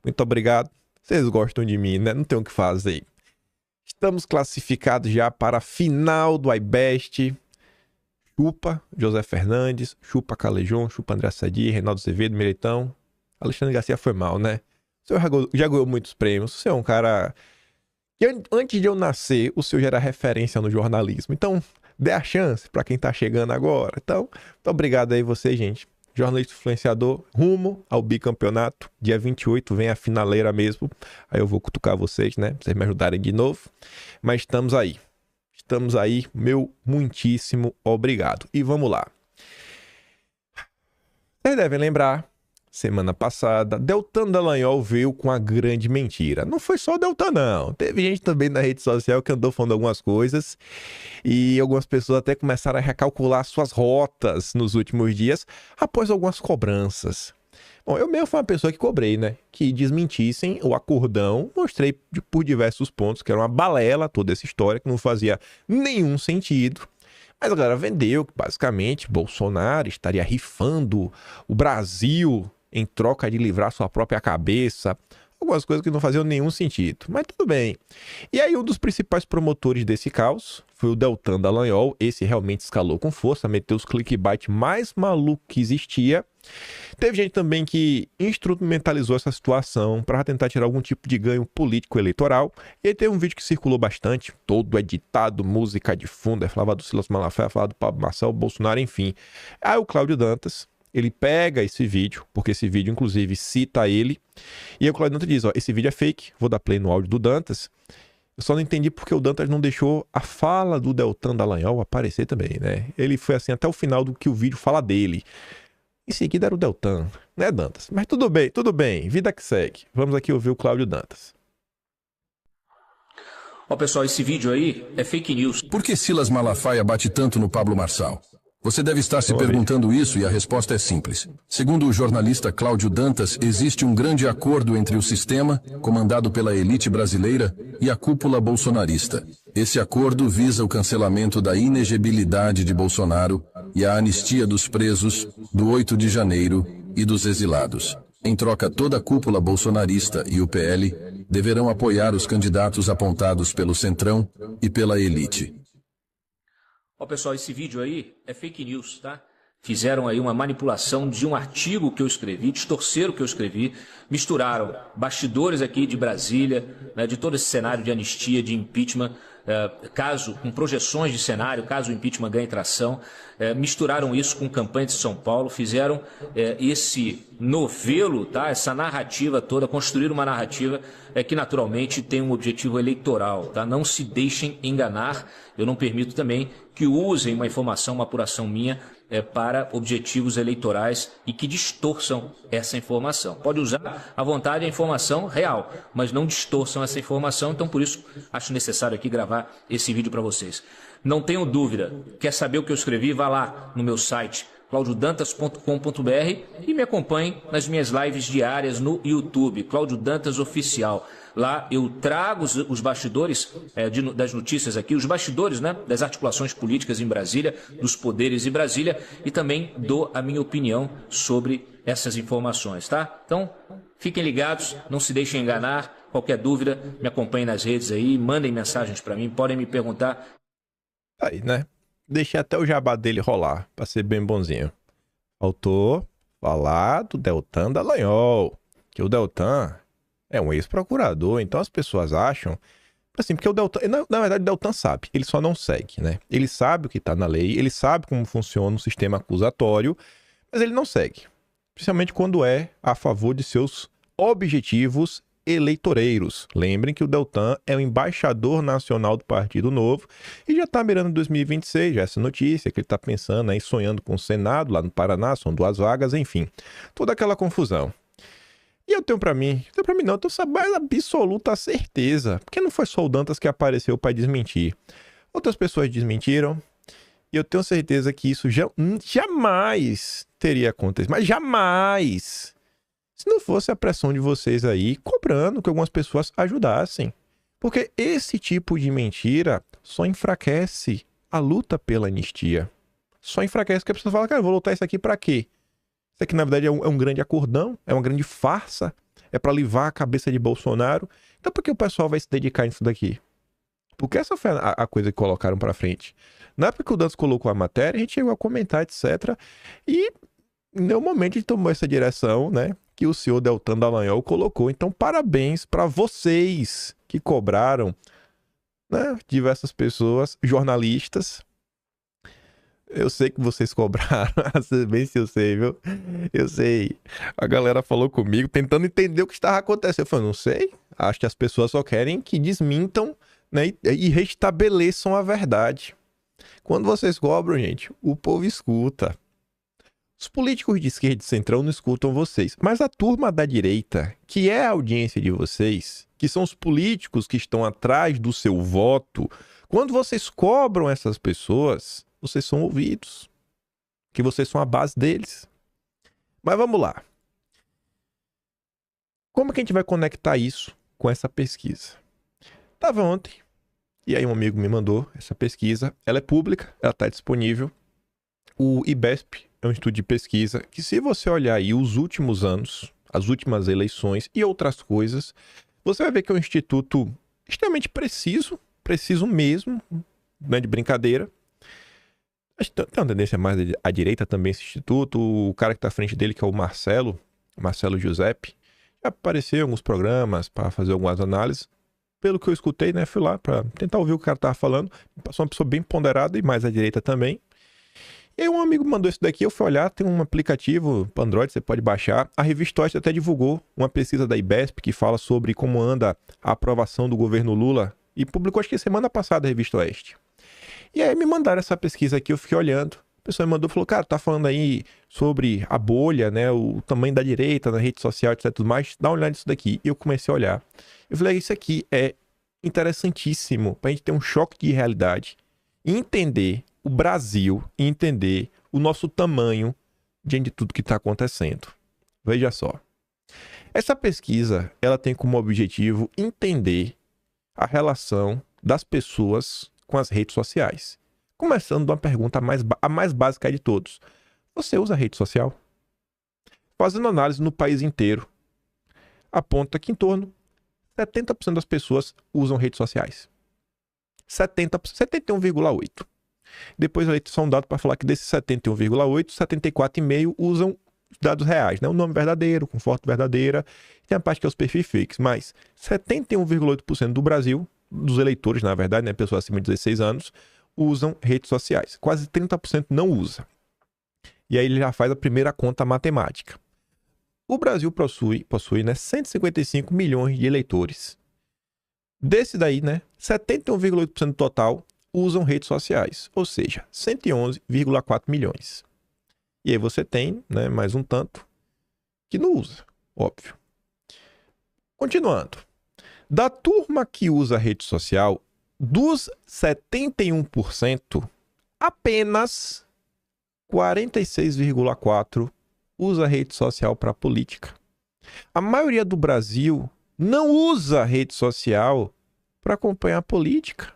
Muito obrigado. Vocês gostam de mim, né? Não tem o que fazer. Estamos classificados já para a final do iBest. Chupa José Fernandes, chupa Calejon, chupa André Sadi, Reinaldo Azevedo, Militão. Alexandre Garcia foi mal, né? O senhor já ganhou muitos prêmios. O senhor é um cara que antes de eu nascer, o senhor já era referência no jornalismo. Então, dê a chance para quem tá chegando agora. Então, muito obrigado aí você, gente. Jornalista influenciador, rumo ao bicampeonato. Dia 28 vem a finaleira mesmo. Aí eu vou cutucar vocês, né? Pra vocês me ajudarem de novo. Mas estamos aí. Estamos aí. Meu muitíssimo obrigado. E vamos lá. Vocês devem lembrar, semana passada, Deltan Dallagnol veio com a grande mentira. Não foi só o Deltan, não. Teve gente também na rede social que andou falando algumas coisas e algumas pessoas até começaram a recalcular suas rotas nos últimos dias após algumas cobranças. Bom, eu mesmo fui uma pessoa que cobrei, né? Que desmentissem o acordão. Mostrei por diversos pontos que era uma balela toda essa história, que não fazia nenhum sentido. Mas a galera vendeu que basicamente Bolsonaro estaria rifando o Brasil em troca de livrar sua própria cabeça. Algumas coisas que não faziam nenhum sentido, mas tudo bem. E aí um dos principais promotores desse caos foi o Deltan Dallagnol. Esse realmente escalou com força, meteu os clickbait mais malucos que existia. Teve gente também que instrumentalizou essa situação para tentar tirar algum tipo de ganho político eleitoral. E aí teve um vídeo que circulou bastante, todo editado, música de fundo, falava do Silas Malafaia, falava do Pablo Marçal, Bolsonaro, enfim. Aí o Cláudio Dantas, ele pega esse vídeo, porque esse vídeo inclusive cita ele, e aí o Cláudio Dantas diz, ó, esse vídeo é fake, vou dar play no áudio do Dantas. Eu só não entendi porque o Dantas não deixou a fala do Deltan Dallagnol aparecer também, né? Ele foi assim até o final do que o vídeo fala dele. Em seguida era o Deltan, né, Dantas? Mas tudo bem, vida que segue. Vamos aqui ouvir o Cláudio Dantas. Ó, pessoal, esse vídeo aí é fake news. Por que Silas Malafaia bate tanto no Pablo Marçal? Você deve estar se perguntando isso e a resposta é simples. Segundo o jornalista Cláudio Dantas, existe um grande acordo entre o sistema, comandado pela elite brasileira, e a cúpula bolsonarista. Esse acordo visa o cancelamento da inegibilidade de Bolsonaro e a anistia dos presos do 8 de janeiro e dos exilados. Em troca, toda a cúpula bolsonarista e o PL deverão apoiar os candidatos apontados pelo Centrão e pela elite. Ó, pessoal, esse vídeo aí é fake news, tá? Fizeram aí uma manipulação de um artigo que eu escrevi, distorceram o que eu escrevi, misturaram bastidores aqui de Brasília, né, de todo esse cenário de anistia, de impeachment, com projeções de cenário, caso o impeachment ganhe tração, misturaram isso com campanha de São Paulo, fizeram esse novelo, tá, essa narrativa toda, construíram uma narrativa que naturalmente tem um objetivo eleitoral, tá? Não se deixem enganar, eu não permito também que usem uma informação, uma apuração minha para objetivos eleitorais e que distorçam essa informação. Pode usar à vontade a informação real, mas não distorçam essa informação, então por isso acho necessário aqui gravar esse vídeo para vocês. Não tenho dúvida, quer saber o que eu escrevi? Vá lá no meu site, claudiodantas.com.br e me acompanhe nas minhas lives diárias no YouTube, Cláudio Dantas Oficial. Lá eu trago os bastidores das notícias aqui, os bastidores, né, das articulações políticas em Brasília, dos poderes em Brasília, e também dou a minha opinião sobre essas informações, tá? Então, fiquem ligados, não se deixem enganar. Qualquer dúvida, me acompanhem nas redes aí, mandem mensagens para mim, podem me perguntar. Aí, né? Deixei até o jabá dele rolar, pra ser bem bonzinho. Faltou falar do Deltan Dallagnol, que o Deltan é um ex-procurador, então as pessoas acham, assim, porque o Deltan, na verdade o Deltan sabe, ele só não segue, né? Ele sabe o que tá na lei, ele sabe como funciona o sistema acusatório, mas ele não segue. Principalmente quando é a favor de seus objetivos eleitoreiros. Lembrem que o Deltan é o embaixador nacional do Partido Novo e já tá mirando 2026, já essa notícia, que ele tá pensando aí, sonhando com o Senado lá no Paraná, são 2 vagas, enfim. Toda aquela confusão. E eu tenho pra mim não, eu tenho essa mais absoluta certeza, porque não foi só o Dantas que apareceu para desmentir. Outras pessoas desmentiram, e eu tenho certeza que isso jamais teria acontecido, mas jamais, se não fosse a pressão de vocês aí, cobrando que algumas pessoas ajudassem. Porque esse tipo de mentira só enfraquece a luta pela anistia. Só enfraquece, porque a pessoa fala, cara, eu vou lutar isso aqui pra quê? Isso aqui, na verdade, é um grande acordão, é uma grande farsa, é para livrar a cabeça de Bolsonaro. Então, por que o pessoal vai se dedicar nisso daqui? Porque essa foi a coisa que colocaram para frente. Na época que o Dantas colocou a matéria, a gente chegou a comentar, etc. E em nenhum momento a gente tomou essa direção, né? Que o senhor Deltan Dallagnol colocou. Então, parabéns para vocês que cobraram, né? Diversas pessoas, jornalistas. Eu sei que vocês cobraram, bem se eu sei, viu? Eu sei. A galera falou comigo, tentando entender o que estava acontecendo. Eu falei, não sei. Acho que as pessoas só querem que desmintam, né? E restabeleçam a verdade. Quando vocês cobram, gente, o povo escuta. Os políticos de esquerda e de centrão não escutam vocês. Mas a turma da direita, que é a audiência de vocês, que são os políticos que estão atrás do seu voto, quando vocês cobram essas pessoas, vocês são ouvidos. Que vocês são a base deles. Mas vamos lá. Como que a gente vai conectar isso com essa pesquisa? Tava ontem, e aí um amigo me mandou essa pesquisa. Ela é pública, ela está disponível. O IBESP é um estudo de pesquisa que, se você olhar aí os últimos anos, as últimas eleições e outras coisas, você vai ver que é um instituto extremamente preciso mesmo, não é de brincadeira. Tem uma tendência mais à direita também esse instituto. O cara que está à frente dele, que é o Marcelo Giuseppe, já apareceu em alguns programas para fazer algumas análises. Pelo que eu escutei, né, fui lá para tentar ouvir o que o cara estava falando. Passou uma pessoa bem ponderada e mais à direita também. E aí um amigo mandou isso daqui, eu fui olhar, tem um aplicativo para Android, você pode baixar. A Revista Oeste até divulgou uma pesquisa da IBESP que fala sobre como anda a aprovação do governo Lula. E publicou, acho que semana passada, a Revista Oeste. E aí me mandaram essa pesquisa aqui, eu fiquei olhando. A pessoa me mandou e falou, cara, tá falando aí sobre a bolha, né, o tamanho da direita na rede social, etc, tudo mais. Dá uma olhada nisso daqui. E eu comecei a olhar. Eu falei, isso aqui é interessantíssimo pra gente ter um choque de realidade e entender o Brasil e entender o nosso tamanho diante de tudo que está acontecendo. Veja só. Essa pesquisa, ela tem como objetivo entender a relação das pessoas com as redes sociais. Começando de uma pergunta a mais básica de todos. Você usa rede social? Fazendo análise no país inteiro, aponta que em torno de 70% das pessoas usam redes sociais. 71,8%. Depois aí só um dado para falar que desses 71,8%, 74,5% usam dados reais, né? O nome verdadeiro, com foto verdadeira. Tem a parte que é os perfis fakes, mas 71,8% do Brasil, dos eleitores, na verdade, né, pessoas acima de 16 anos, usam redes sociais. Quase 30% não usa. E aí ele já faz a primeira conta matemática. O Brasil possui, né, 155 milhões de eleitores. Desse daí, né, 71,8% do total usam redes sociais, ou seja, 111,4 milhões. E aí você tem, né, mais um tanto que não usa, óbvio. Continuando. Da turma que usa rede social, dos 71%, apenas 46,4% usa rede social para política. A maioria do Brasil não usa rede social para acompanhar a política.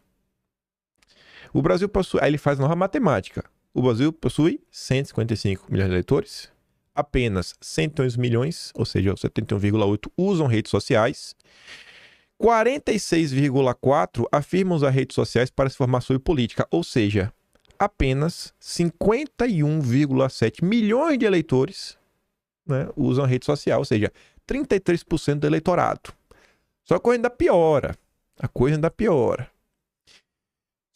O Brasil possui... Aí ele faz nova matemática. O Brasil possui 155 milhões de eleitores. Apenas 111 milhões, ou seja, 71,8% usam redes sociais. 46,4% afirmam usar redes sociais para se informar sobre política. Ou seja, apenas 51,7 milhões de eleitores, né, usam rede social. Ou seja, 33% do eleitorado. Só que a coisa ainda piora.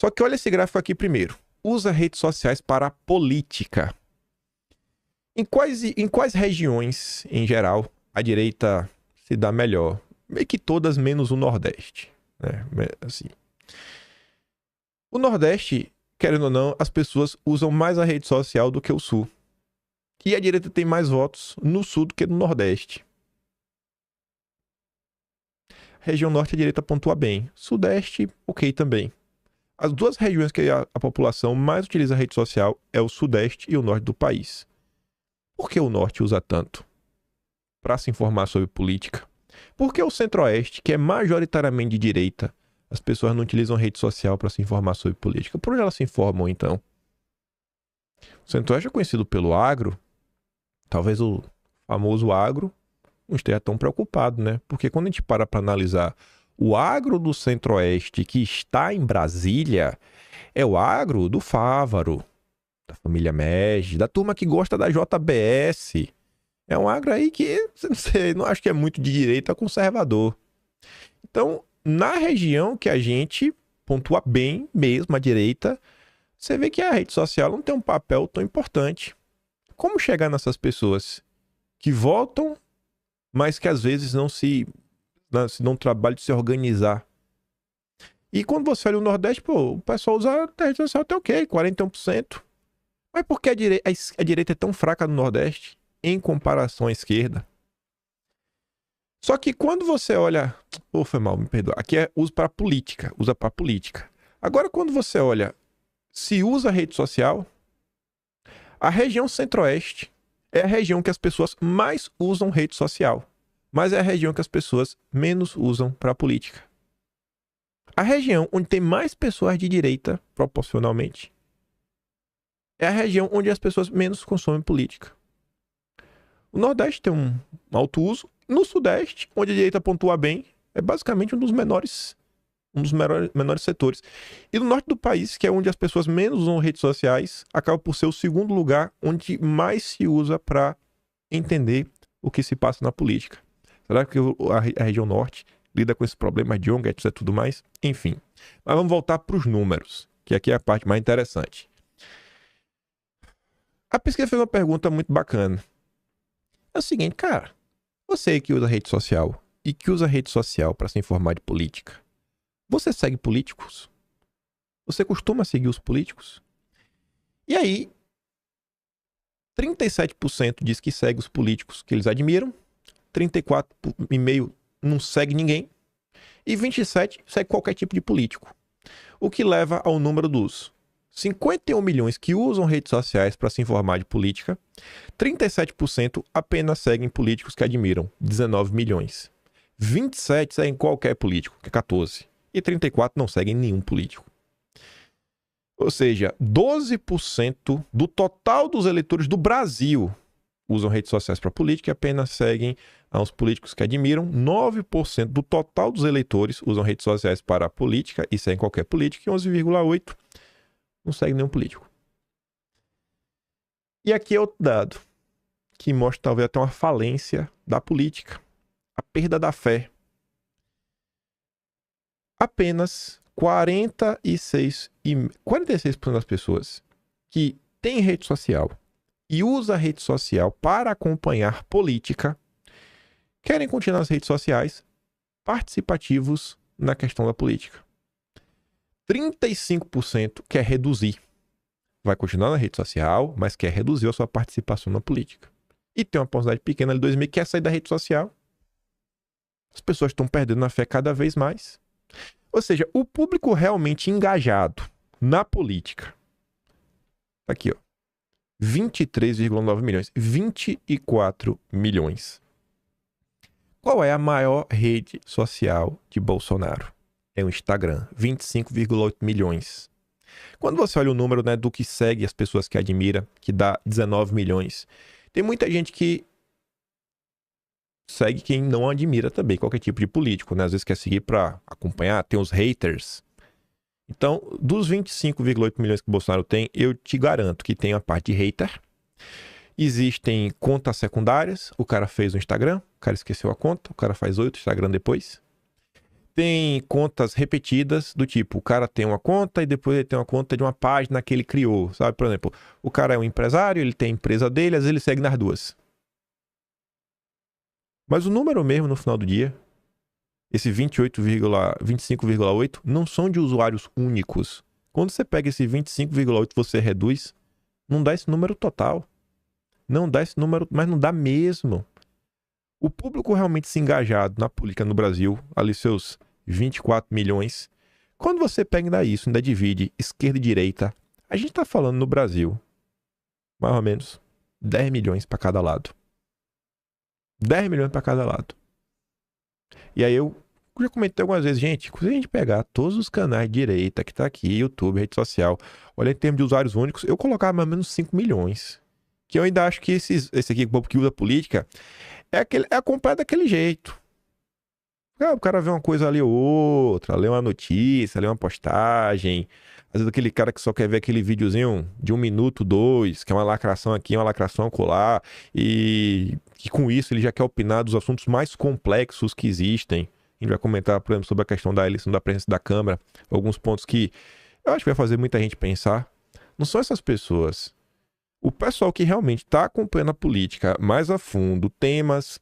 Só que olha esse gráfico aqui primeiro. Usa redes sociais para a política. Em quais regiões, em geral, a direita se dá melhor? Meio que todas, menos o Nordeste, né? Assim. O Nordeste, querendo ou não, as pessoas usam mais a rede social do que o Sul. E a direita tem mais votos no Sul do que no Nordeste. Região Norte, a direita pontua bem. Sudeste, ok também. As duas regiões que a população mais utiliza a rede social é o Sudeste e o Norte do país. Por que o Norte usa tanto? Para se informar sobre política. Por que o Centro-Oeste, que é majoritariamente de direita, as pessoas não utilizam rede social para se informar sobre política? Por onde elas se informam, então? O Centro-Oeste é conhecido pelo agro, talvez o famoso agro não esteja tão preocupado, né? Porque quando a gente para analisar o agro do Centro-Oeste que está em Brasília, é o agro do Fávaro, da família Mege, da turma que gosta da JBS. É um agro aí que, não sei, não acho que é muito de direita conservador. Então, na região que a gente pontua bem mesmo à direita, você vê que a rede social não tem um papel tão importante. Como chegar nessas pessoas que votam, mas que às vezes não se dão o trabalho de se organizar? E quando você olha o Nordeste, pô, o pessoal usa a rede social até ok, 41%. Mas por que a direita é tão fraca no Nordeste em comparação à esquerda? Só que quando você olha... Pô, foi mal, me perdoa. Aqui é usa para política. Agora, quando você olha se usa a rede social, a região Centro-Oeste é a região que as pessoas mais usam rede social, mas é a região que as pessoas menos usam para política. A região onde tem mais pessoas de direita, proporcionalmente, é a região onde as pessoas menos consomem política. O Nordeste tem um alto uso. No Sudeste, onde a direita pontua bem, é basicamente um dos menores setores. E no Norte do país, que é onde as pessoas menos usam redes sociais, acaba por ser o segundo lugar onde mais se usa para entender o que se passa na política. Será que a região Norte lida com esse problema de ONG, etc. tudo mais? Enfim. Mas vamos voltar para os números, que aqui é a parte mais interessante. A pesquisa fez uma pergunta muito bacana. É o seguinte, cara, você que usa rede social e que usa rede social para se informar de política, você segue políticos? Você costuma seguir os políticos? E aí, 37% diz que segue os políticos que eles admiram, 34,5% não segue ninguém e 27% segue qualquer tipo de político. O que leva ao número dos 51 milhões que usam redes sociais para se informar de política, 37% apenas seguem políticos que admiram, 19 milhões. 27% seguem qualquer político, que é 14%. E 34% não seguem nenhum político. Ou seja, 12% do total dos eleitores do Brasil usam redes sociais para política e apenas seguem aos políticos que admiram. 9% do total dos eleitores usam redes sociais para a política e seguem qualquer político. E 11,8% não segue nenhum político. E aqui é outro dado que mostra talvez até uma falência da política. A perda da fé. Apenas 46% das pessoas que têm rede social e usam a rede social para acompanhar política querem continuar nas redes sociais participativos na questão da política. 35% quer reduzir. Vai continuar na rede social, mas quer reduzir a sua participação na política. E tem uma porcentagem pequena de 2.000 que quer sair da rede social. As pessoas estão perdendo a fé cada vez mais. Ou seja, o público realmente engajado na política. Aqui, ó. 23,9 milhões. 24 milhões. Qual é a maior rede social de Bolsonaro? É o Instagram. 25,8 milhões. Quando você olha o número, né, do que segue as pessoas que admira, que dá 19 milhões, tem muita gente que segue quem não admira também, qualquer tipo de político, né? Às vezes quer seguir para acompanhar, tem os haters. Então, dos 25,8 milhões que o Bolsonaro tem, eu te garanto que tem a parte de hater. Existem contas secundárias, o cara fez o Instagram, o cara esqueceu a conta, o cara faz outro Instagram depois. Tem contas repetidas, do tipo, o cara tem uma conta e depois ele tem uma conta de uma página que ele criou, sabe? Por exemplo, o cara é um empresário, ele tem a empresa dele, às vezes ele segue nas duas. Mas o número mesmo no final do dia, esse 25,8, não são de usuários únicos. Quando você pega esse 25,8 e você reduz, não dá esse número total. Não dá esse número, mas não dá mesmo. O público realmente se engajado na política no Brasil, ali seus 24 milhões, quando você pega isso, ainda divide esquerda e direita, a gente está falando no Brasil, mais ou menos, 10 milhões para cada lado. 10 milhões para cada lado. E aí eu já comentei algumas vezes, gente, se a gente pegar todos os canais de direita que tá aqui, YouTube, rede social, olha em termos de usuários únicos, eu colocava mais ou menos 5 milhões. que eu ainda acho que esse aqui, o povo que usa política, é acompanhado daquele jeito. O cara vê uma coisa ali ou outra, lê uma notícia, lê uma postagem. Às vezes aquele cara que só quer ver aquele videozinho de 1 minuto, 2, que é uma lacração aqui, uma lacração acolá, e com isso ele já quer opinar dos assuntos mais complexos que existem. A gente vai comentar, por exemplo, sobre a questão da eleição da presidência da Câmara, alguns pontos que eu acho que vai fazer muita gente pensar. Não são essas pessoas. O pessoal que realmente está acompanhando a política mais a fundo, temas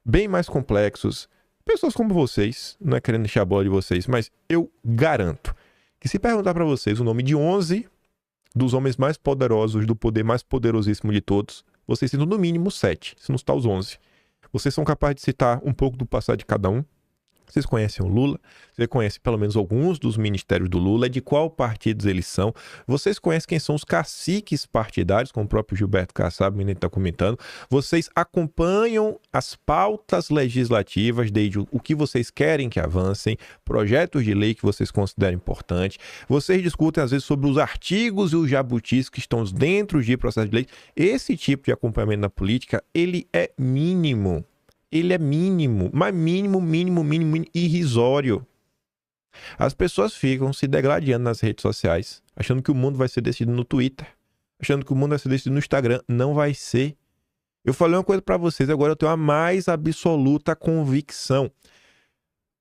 bem mais complexos, pessoas como vocês, não é querendo encher a bola de vocês, mas eu garanto que se perguntar para vocês o nome de 11 dos homens mais poderosos, do poder mais poderosíssimo de todos, vocês citam no mínimo 7, se não citar os 11. Vocês são capazes de citar um pouco do passado de cada um. Vocês conhecem o Lula, vocês conhecem pelo menos alguns dos ministérios do Lula, de qual partidos eles são, vocês conhecem quem são os caciques partidários, como o próprio Gilberto Kassab, o menino está comentando, vocês acompanham as pautas legislativas, desde o que vocês querem que avancem, projetos de lei que vocês consideram importantes, vocês discutem às vezes sobre os artigos e os jabutis que estão dentro de processo de lei. Esse tipo de acompanhamento na política, ele é mínimo. Ele é mínimo, mas mínimo, irrisório. As pessoas ficam se degladiando nas redes sociais, achando que o mundo vai ser decidido no Twitter, achando que o mundo vai ser decidido no Instagram. Não vai ser. Eu falei uma coisa pra vocês, agora eu tenho a mais absoluta convicção.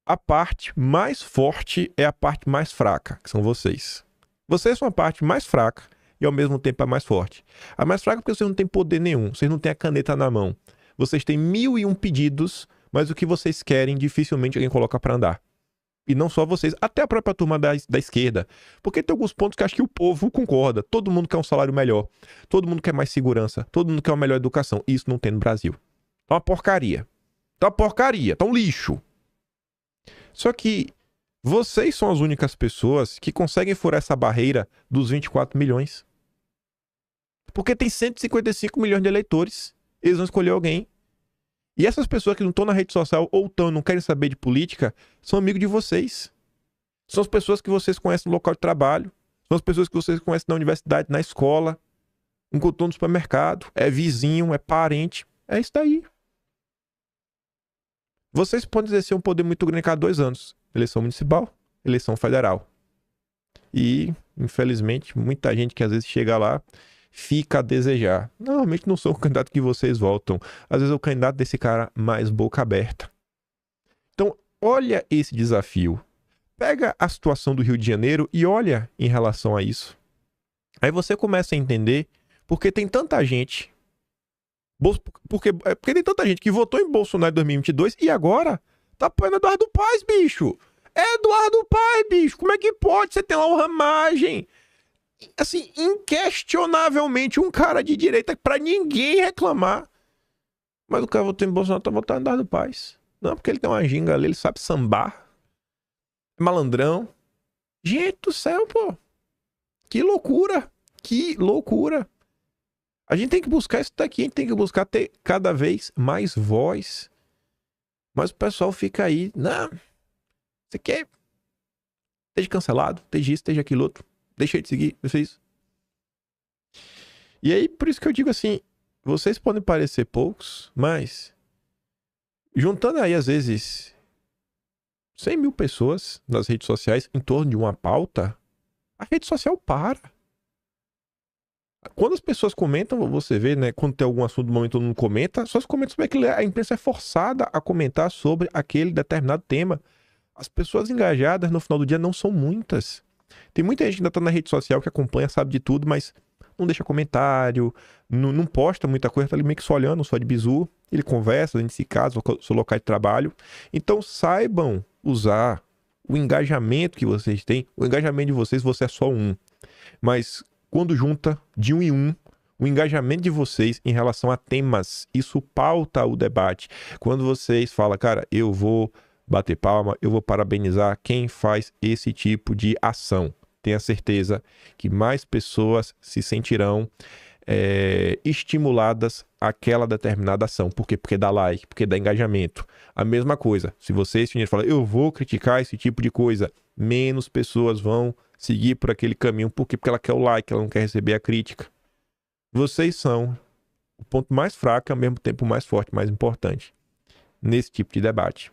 A parte mais forte é a parte mais fraca, que são vocês. Vocês são a parte mais fraca e ao mesmo tempo a mais forte. A mais fraca porque vocês não têm poder nenhum, vocês não têm a caneta na mão. Vocês têm 1001 pedidos, mas o que vocês querem dificilmente alguém coloca para andar. E não só vocês, até a própria turma da esquerda. Porque tem alguns pontos que acho que o povo concorda. Todo mundo quer um salário melhor. Todo mundo quer mais segurança. Todo mundo quer uma melhor educação. Isso não tem no Brasil. Tá uma porcaria. Tá uma porcaria. Tá um lixo. Só que vocês são as únicas pessoas que conseguem furar essa barreira dos 24 milhões. Porque tem 155 milhões de eleitores. Eles vão escolher alguém. E essas pessoas que não estão na rede social ou estão, não querem saber de política, são amigos de vocês. São as pessoas que vocês conhecem no local de trabalho. São as pessoas que vocês conhecem na universidade, na escola, encontrou no supermercado. É vizinho, é parente. É isso daí. Vocês podem exercer um poder muito grande a cada 2 anos. Eleição municipal, eleição federal. E, infelizmente, muita gente que às vezes chega lá fica a desejar. Normalmente não sou o candidato que vocês votam. Às vezes é o candidato desse cara mais boca aberta. Então, olha esse desafio. Pega a situação do Rio de Janeiro e olha em relação a isso. Aí você começa a entender porque tem tanta gente. Porque tem tanta gente que votou em Bolsonaro em 2022 e agora tá apoiando Eduardo Paes, bicho. É Eduardo Paes, bicho. Como é que pode? Você tem lá o Ramagem. Assim, inquestionavelmente um cara de direita pra ninguém reclamar. Mas o cara votou em Bolsonaro, tá votando em Eduardo Paes. Não, porque ele tem uma ginga ali, ele sabe sambar. É malandrão. Gente do céu, pô. Que loucura. Que loucura. A gente tem que buscar isso daqui, a gente tem que buscar ter cada vez mais voz. Mas o pessoal fica aí, não, você quer? Esteja cancelado, esteja isso, esteja aquilo outro. Deixa de seguir, deixa isso. E aí, por isso que eu digo assim, vocês podem parecer poucos, mas juntando aí, às vezes, 100 mil pessoas nas redes sociais em torno de uma pauta, a rede social para. Quando as pessoas comentam, você vê, né? Quando tem algum assunto do momento todo mundo comenta, só se comenta sobre aquilo. A imprensa é forçada a comentar sobre aquele determinado tema. As pessoas engajadas no final do dia não são muitas. Tem muita gente que ainda tá na rede social que acompanha, sabe de tudo, mas não deixa comentário, não posta muita coisa, tá ali meio que só olhando, só de bizu. Ele conversa dentro de si casa, seu local de trabalho. Então saibam usar o engajamento que vocês têm. O engajamento de vocês, você é só um. Mas quando junta de um em um, o engajamento de vocês em relação a temas, isso pauta o debate. Quando vocês falam, cara, eu vou bater palma, eu vou parabenizar quem faz esse tipo de ação. Tenha certeza que mais pessoas se sentirão estimuladas àquela determinada ação. Por quê? Porque dá like, porque dá engajamento. A mesma coisa, se vocês falam, eu vou criticar esse tipo de coisa, menos pessoas vão seguir por aquele caminho. Por quê? Porque ela quer o like, ela não quer receber a crítica. Vocês são o ponto mais fraco e ao mesmo tempo mais forte, mais importante nesse tipo de debate.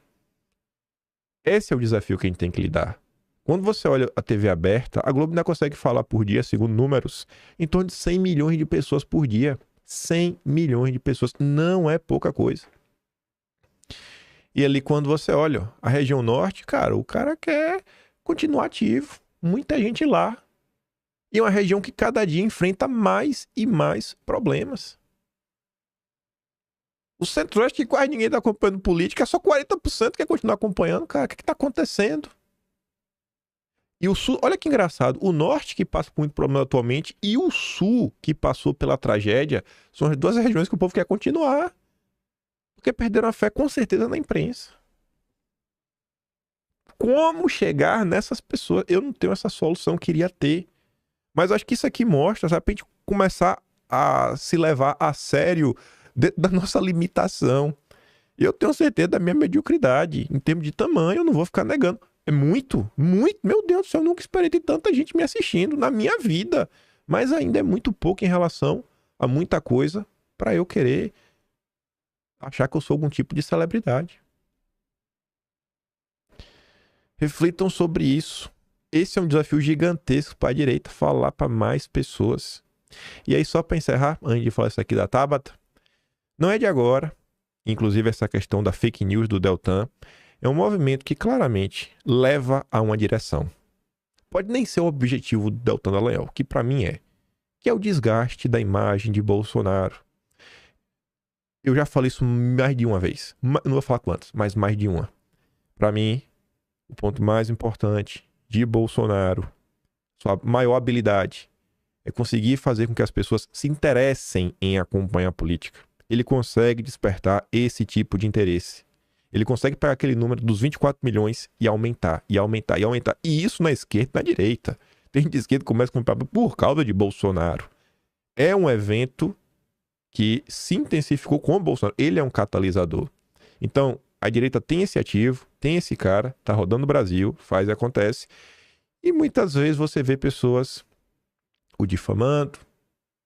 Esse é o desafio que a gente tem que lidar. Quando você olha a TV aberta, a Globo ainda consegue falar por dia, segundo números, em torno de 100 milhões de pessoas por dia. 100 milhões de pessoas. Não é pouca coisa. E ali quando você olha a região norte, cara, o cara quer continuar ativo. Muita gente lá. E é uma região que cada dia enfrenta mais e mais problemas. O Centro-Oeste, que quase ninguém está acompanhando política, só 40% quer continuar acompanhando. Cara, o que está acontecendo? E o Sul, olha que engraçado, o Norte, que passa por muito problema atualmente, e o Sul, que passou pela tragédia, são as duas regiões que o povo quer continuar. Porque perderam a fé, com certeza, na imprensa. Como chegar nessas pessoas? Eu não tenho essa solução, queria ter. Mas acho que isso aqui mostra, sabe, pra gente começar a se levar a sério dentro da nossa limitação. E eu tenho certeza da minha mediocridade. Em termos de tamanho, eu não vou ficar negando. É muito, muito. Meu Deus do céu, eu nunca esperei ter tanta gente me assistindo na minha vida. Mas ainda é muito pouco em relação a muita coisa para eu querer achar que eu sou algum tipo de celebridade. Reflitam sobre isso. Esse é um desafio gigantesco para a direita, falar para mais pessoas. E aí, só para encerrar, antes de falar isso aqui da Tabata, não é de agora, inclusive essa questão da fake news do Deltan, é um movimento que claramente leva a uma direção. Pode nem ser o objetivo do Deltan Dallagnol, que para mim que é o desgaste da imagem de Bolsonaro. Eu já falei isso mais de uma vez. Não vou falar quantas, mas mais de uma. Para mim, o ponto mais importante de Bolsonaro, sua maior habilidade, é conseguir fazer com que as pessoas se interessem em acompanhar a política. Ele consegue despertar esse tipo de interesse. Ele consegue pegar aquele número dos 24 milhões e aumentar, e aumentar, e aumentar. E isso na esquerda e na direita. Tem gente de esquerda que começa a comprar por causa de Bolsonaro. É um evento que se intensificou com o Bolsonaro. Ele é um catalisador. Então, a direita tem esse ativo, tem esse cara, tá rodando o Brasil, faz e acontece. E muitas vezes você vê pessoas o difamando,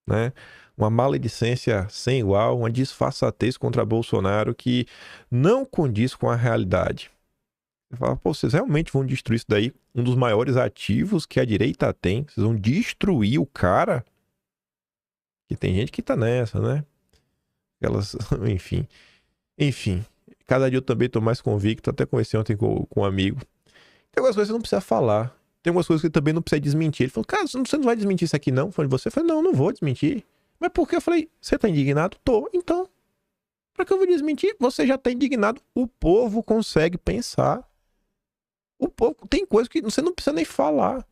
né? Uma maledicência sem igual, uma disfarçatez contra Bolsonaro que não condiz com a realidade. Você fala, pô, vocês realmente vão destruir isso daí? Um dos maiores ativos que a direita tem, vocês vão destruir o cara? Que tem gente que tá nessa, né? Aquelas, enfim. Cada dia eu também tô mais convicto, até conversei ontem com um amigo. Tem algumas coisas que você não precisa falar. Tem algumas coisas que também não precisa desmentir. Ele falou, cara, você não vai desmentir isso aqui não? Eu falei, você? Eu falei, não vou desmentir. Mas por que? Eu falei, você tá indignado? Tô. Então, pra que eu vou desmentir? Você já tá indignado. O povo consegue pensar. O povo tem coisas que você não precisa nem falar.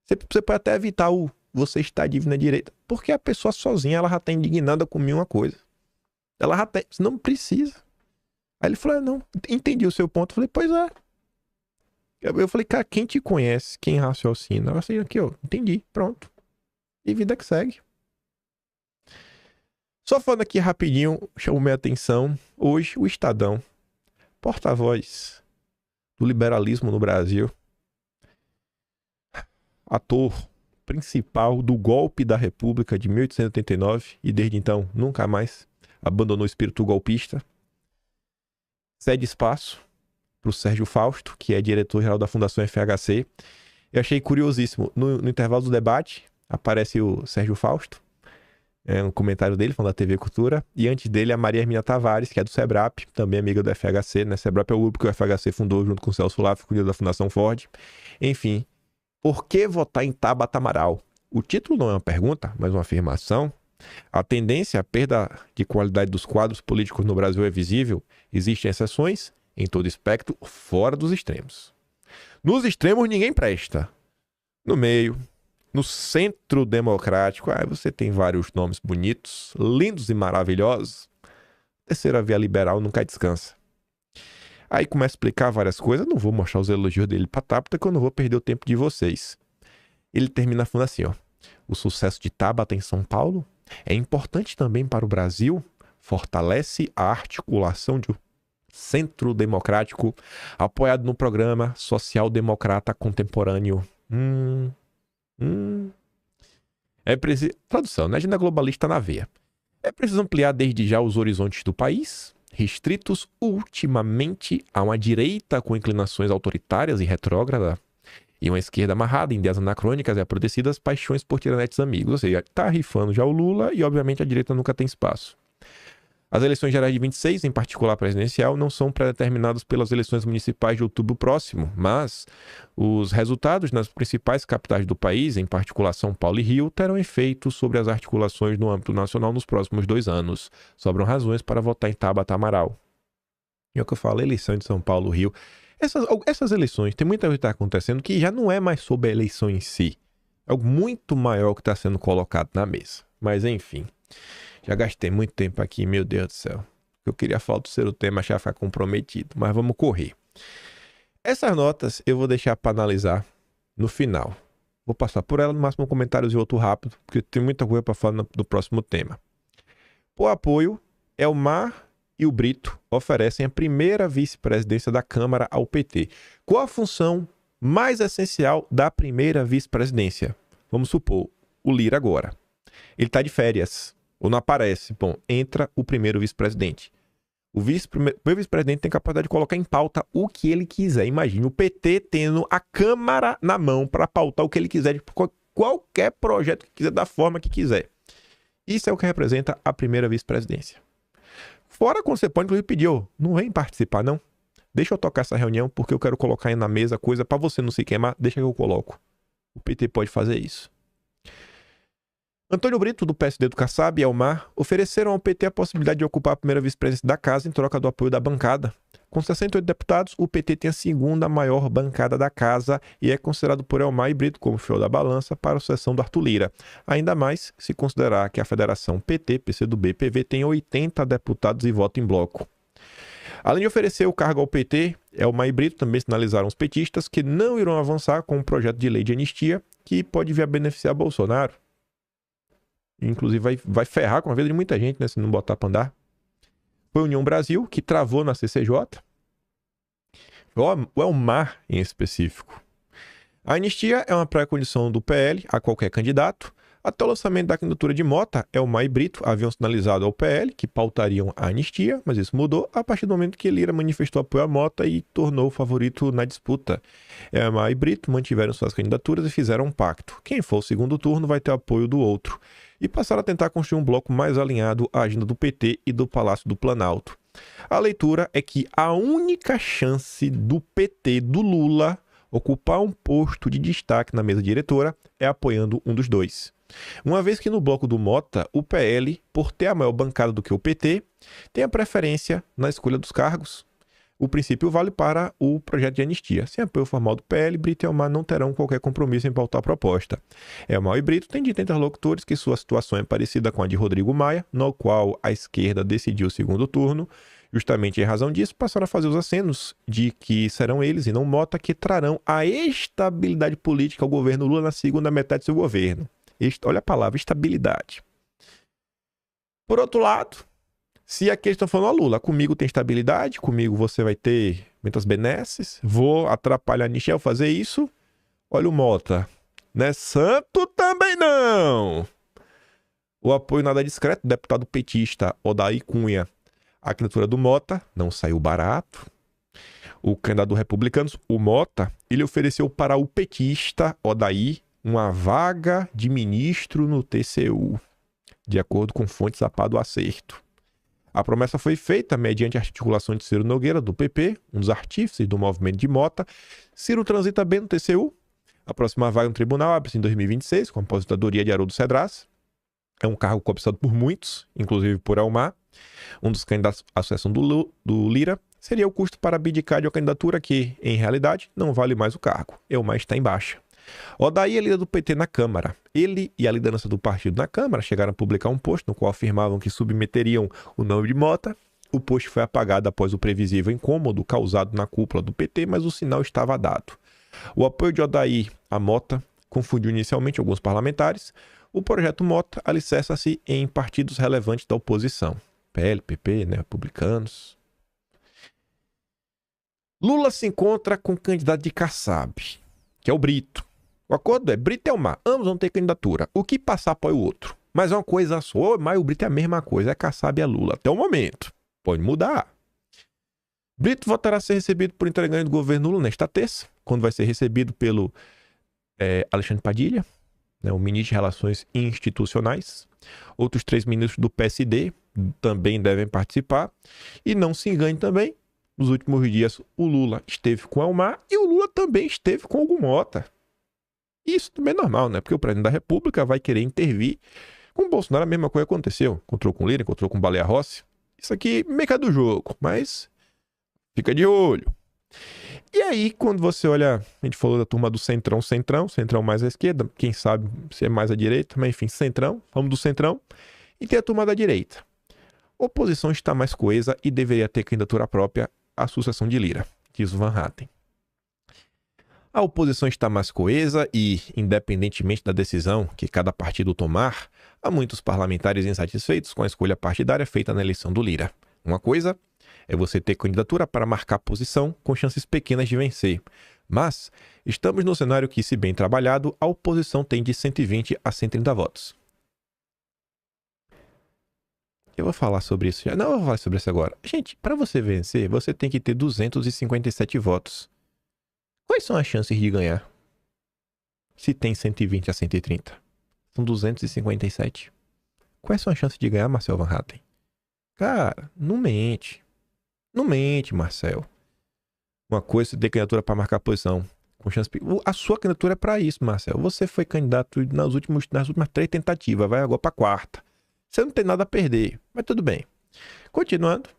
Você pode até evitar o você está dívida direita. Porque a pessoa sozinha, ela já tá indignada com mil uma coisa. Ela já tem, não precisa. Aí ele falou, não, entendi o seu ponto. Eu falei, pois é. Eu falei, cara, quem te conhece, quem raciocina? Eu falei, aqui, ó, entendi, pronto. E vida que segue. Só falando aqui rapidinho, chamou minha atenção. Hoje, o Estadão, porta-voz do liberalismo no Brasil, ator principal do golpe da República de 1889 e desde então nunca mais abandonou o espírito golpista, cede espaço para o Sérgio Fausto, que é diretor-geral da Fundação FHC. Eu achei curiosíssimo. No intervalo do debate, aparece o Sérgio Fausto, um comentário dele, falando da TV Cultura, e antes dele a Maria Hermínia Tavares, que é do SEBRAP, também amiga do FHC, né? SEBRAP é o grupo que o FHC fundou junto com o Celso Laffer, da Fundação Ford. Enfim, por que votar em Tabata Amaral? O título não é uma pergunta, mas uma afirmação. A tendência à perda de qualidade dos quadros políticos no Brasil é visível. Existem exceções em todo espectro, fora dos extremos. Nos extremos, ninguém presta. No meio, no centro democrático, você tem vários nomes bonitos, lindos e maravilhosos. Terceira via liberal nunca descansa. Aí começa a explicar várias coisas. Não vou mostrar os elogios dele pra Tabata, que eu não vou perder o tempo de vocês. Ele termina falando assim, ó. O sucesso de Tabata em São Paulo é importante também para o Brasil, fortalece a articulação de um centro democrático apoiado no programa social-democrata contemporâneo. É preciso... Tradução, né? Agenda globalista na veia. É preciso ampliar desde já os horizontes do país, restritos ultimamente a uma direita com inclinações autoritárias e retrógrada, e uma esquerda amarrada em ideias anacrônicas e aprodecidas paixões por tiranetes amigos. Ou seja, tá rifando já o Lula e, obviamente, a direita nunca tem espaço. As eleições gerais de 26, em particular a presidencial, não são pré-determinadas pelas eleições municipais de outubro próximo, mas os resultados nas principais capitais do país, em particular São Paulo e Rio, terão efeito sobre as articulações no âmbito nacional nos próximos 2 anos. Sobram razões para votar em Tabata Amaral. E é o que eu falo, eleição de São Paulo e Rio. Essas eleições, tem muita coisa que está acontecendo que já não é mais sobre a eleição em si. É algo muito maior que está sendo colocado na mesa. Mas enfim, já gastei muito tempo aqui, meu Deus do céu. Eu queria falar do ser o tema, já ficar comprometido. Mas vamos correr. Essas notas eu vou deixar para analisar no final. Vou passar por ela, no máximo um comentário e outro rápido, porque tem muita coisa para falar do próximo tema. Por apoio, Elmar e o Brito oferecem a primeira vice-presidência da Câmara ao PT. Qual a função mais essencial da primeira vice-presidência? Vamos supor, o Lira agora. Ele está de férias, ou não aparece. Bom, entra o primeiro vice-presidente. O primeiro vice-presidente tem capacidade de colocar em pauta o que ele quiser. Imagine o PT tendo a Câmara na mão para pautar o que ele quiser, de qualquer projeto que quiser, da forma que quiser. Isso é o que representa a primeira vice-presidência. Fora quando você pode, inclusive, pedir, não vem participar, não. Deixa eu tocar essa reunião, porque eu quero colocar aí na mesa coisa para você não se queimar, deixa que eu coloco. O PT pode fazer isso. Antônio Brito, do PSD do Kassab, e Elmar ofereceram ao PT a possibilidade de ocupar a primeira vice-presidência da casa em troca do apoio da bancada. Com 68 deputados, o PT tem a segunda maior bancada da casa e é considerado por Elmar e Brito como fiel da balança para a sucessão do Arthur Lira. Ainda mais se considerar que a federação PT, PCdoB e PV tem 80 deputados e voto em bloco. Além de oferecer o cargo ao PT, Elmar e Brito também sinalizaram aos petistas que não irão avançar com um projeto de lei de anistia que pode vir a beneficiar Bolsonaro. Inclusive vai ferrar com a vida de muita gente, né, se não botar para andar. Foi a União Brasil que travou na CCJ. O Elmar em específico. A anistia é uma pré-condição do PL a qualquer candidato. Até o lançamento da candidatura de Mota, Elmar e Brito haviam sinalizado ao PL que pautariam a anistia, mas isso mudou a partir do momento que Lira manifestou apoio a Mota e tornou o favorito na disputa. Elmar e Brito mantiveram suas candidaturas e fizeram um pacto. Quem for o segundo turno vai ter apoio do outro. E passaram a tentar construir um bloco mais alinhado à agenda do PT e do Palácio do Planalto. A leitura é que a única chance do PT, do Lula, ocupar um posto de destaque na mesa diretora é apoiando um dos dois. Uma vez que no bloco do Mota, o PL, por ter a maior bancada do que o PT, tem a preferência na escolha dos cargos. O princípio vale para o projeto de anistia. Sem apoio formal do PL, Brito e Elmar não terão qualquer compromisso em pautar a proposta. Elmar e Brito têm dito interlocutores que sua situação é parecida com a de Rodrigo Maia, no qual a esquerda decidiu o segundo turno. Justamente em razão disso, passaram a fazer os acenos de que serão eles e não Mota que trarão a estabilidade política ao governo Lula na segunda metade do seu governo. Olha a palavra, estabilidade. Por outro lado, se aqui eles estão falando, Lula, comigo tem estabilidade, comigo você vai ter muitas benesses, vou atrapalhar Michel fazer isso. Olha o Mota, né? Santo também não. O apoio nada discreto do deputado petista Odair Cunha. A candidatura do Mota não saiu barato. O candidato do Republicanos, o Mota, ele ofereceu para o petista Odair uma vaga de ministro no TCU, de acordo com fontes a do acerto. A promessa foi feita mediante a articulação de Ciro Nogueira, do PP, um dos artífices do movimento de Mota. Ciro transita bem no TCU. A próxima vaga no tribunal abre-se em 2026, com a aposentadoria de Haroldo Cedras. É um cargo cobiçado por muitos, inclusive por Elmar. Um dos candidatos à sucessão do Lira seria o custo para abdicar de uma candidatura que, em realidade, não vale mais o cargo. Elmar está em baixa. Odair é líder do PT na Câmara. Ele e a liderança do partido na Câmara chegaram a publicar um post no qual afirmavam que submeteriam o nome de Mota. O post foi apagado após o previsível incômodo causado na cúpula do PT, mas o sinal estava dado. O apoio de Odair a Mota confundiu inicialmente alguns parlamentares. O projeto Mota alicerça-se em partidos relevantes da oposição. PL, PP, né, Republicanos. Lula se encontra com o candidato de Kassab, que é o Brito. O acordo é Brito e Elmar, ambos vão ter candidatura. O que passar apoia o outro. Mas é uma coisa só, Maio Brito é a mesma coisa, é Kassab e é Lula. Até o momento. Pode mudar. Brito voltará a ser recebido por integrante do governo Lula nesta terça, quando vai ser recebido pelo Alexandre Padilha, né, o ministro de Relações Institucionais. Outros 3 ministros do PSD também devem participar. E não se engane também, nos últimos dias o Lula esteve com Elmar e o Lula também esteve com Hugo Mota. Isso também é normal, né? Porque o presidente da República vai querer intervir. Com o Bolsonaro a mesma coisa aconteceu. Encontrou com Lira, encontrou com Baleia Rossi. Isso aqui meio que é do jogo, mas fica de olho. E aí, quando você olha, a gente falou da turma do Centrão mais à esquerda, quem sabe se é mais à direita, mas enfim, Centrão, vamos do Centrão. E tem a turma da direita. A oposição está mais coesa e deveria ter candidatura própria à sucessão de Lira, diz o Van Hatten. A oposição está mais coesa e, independentemente da decisão que cada partido tomar, há muitos parlamentares insatisfeitos com a escolha partidária feita na eleição do Lira. Uma coisa é você ter candidatura para marcar posição com chances pequenas de vencer. Mas estamos no cenário que, se bem trabalhado, a oposição tem de 120 a 130 votos. Eu vou falar sobre isso já. Não, eu vou falar sobre isso agora. Gente, para você vencer, você tem que ter 257 votos. Quais são as chances de ganhar? Se tem 120 a 130. São 257. Quais são as chances de ganhar, Marcel Van Hatten? Cara, não mente. Não mente, Marcel. Uma coisa é você ter candidatura para marcar posição. Com chance... A sua candidatura é para isso, Marcel. Você foi candidato nas últimas 3 tentativas. Vai agora para a 4ª. Você não tem nada a perder. Mas tudo bem. Continuando.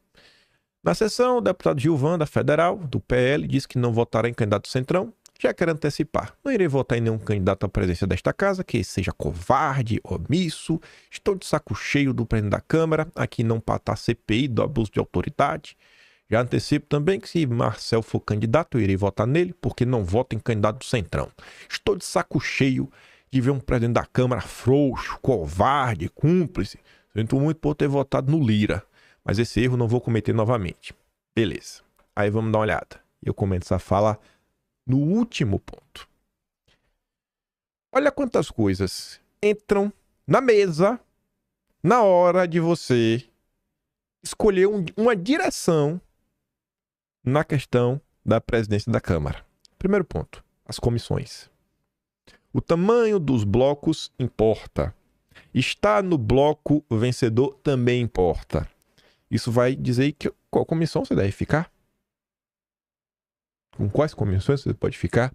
Na sessão, o deputado Gilvan, da Federal, do PL, disse que não votará em candidato Centrão. Já quero antecipar. Não irei votar em nenhum candidato à presidência desta casa que seja covarde, omisso. Estou de saco cheio do presidente da Câmara. Aqui não para estar CPI do abuso de autoridade. Já antecipo também que se Marcel for candidato, eu irei votar nele, porque não voto em candidato do Centrão. Estou de saco cheio de ver um presidente da Câmara frouxo, covarde, cúmplice. Sinto muito por ter votado no Lira, mas esse erro não vou cometer novamente. Beleza. Aí vamos dar uma olhada. Eu começo a falar no último ponto. Olha quantas coisas entram na mesa na hora de você escolher uma direção na questão da presidência da Câmara. Primeiro ponto, as comissões. O tamanho dos blocos importa. Estar no bloco vencedor também importa. Isso vai dizer que qual comissão você deve ficar. Com quais comissões você pode ficar.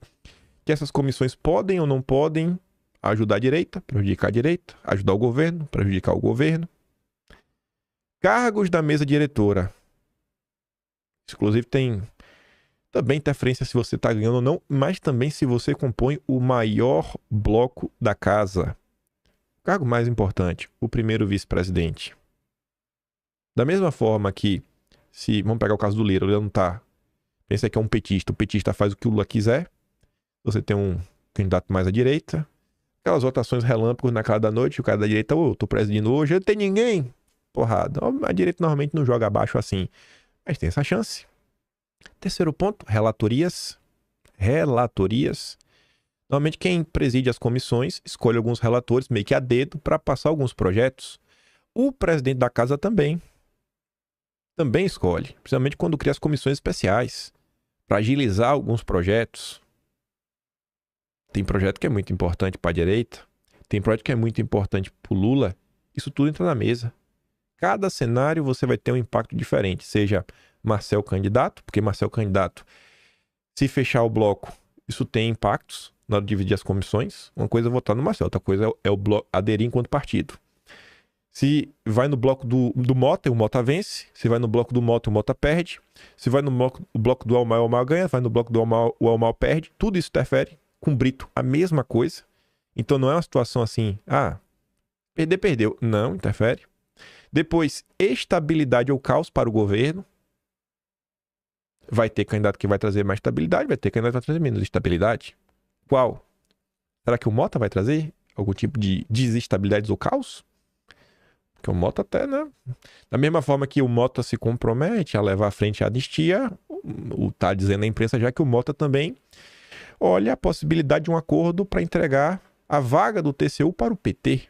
Que essas comissões podem ou não podem ajudar a direita, prejudicar a direita, ajudar o governo, prejudicar o governo. Cargos da mesa diretora. Inclusive tem também interferência se você está ganhando ou não, mas também se você compõe o maior bloco da casa. O cargo mais importante, o primeiro vice-presidente. Da mesma forma que, se vamos pegar o caso do Lira, o Lira não está, pensa que é um petista, o petista faz o que o Lula quiser, você tem um candidato mais à direita, aquelas votações relâmpagos na cara da noite, o cara da direita, eu tô presidindo hoje, não tem ninguém, porrada. A direita normalmente não joga abaixo assim, mas tem essa chance. Terceiro ponto, relatorias. Relatorias. Normalmente quem preside as comissões escolhe alguns relatores meio que a dedo para passar alguns projetos. O presidente da casa também escolhe, principalmente quando cria as comissões especiais para agilizar alguns projetos. Tem projeto que é muito importante para a direita, tem projeto que é muito importante para o Lula. Isso tudo entra na mesa. Cada cenário você vai ter um impacto diferente, seja Marcel candidato, porque Marcel candidato, se fechar o bloco, isso tem impactos na hora de dividir as comissões. Uma coisa é votar no Marcel, outra coisa é o bloco aderir enquanto partido. Se vai no bloco do Mota, o Mota vence. Se vai no bloco do Mota, o Mota perde. Se vai no bloco do Almar, o Almar ganha. Vai no bloco do Almar, o Almar perde. Tudo isso interfere. Com Brito, a mesma coisa. Então não é uma situação assim, perder, perdeu. Não, interfere. Depois, estabilidade ou caos para o governo. Vai ter candidato que vai trazer mais estabilidade, vai ter candidato que vai trazer menos estabilidade. Qual? Será que o Mota vai trazer algum tipo de desestabilidade ou caos? Porque o Mota até, né? Da mesma forma que o Mota se compromete a levar à frente a anistia, tá dizendo a imprensa já que o Mota também olha a possibilidade de um acordo para entregar a vaga do TCU para o PT.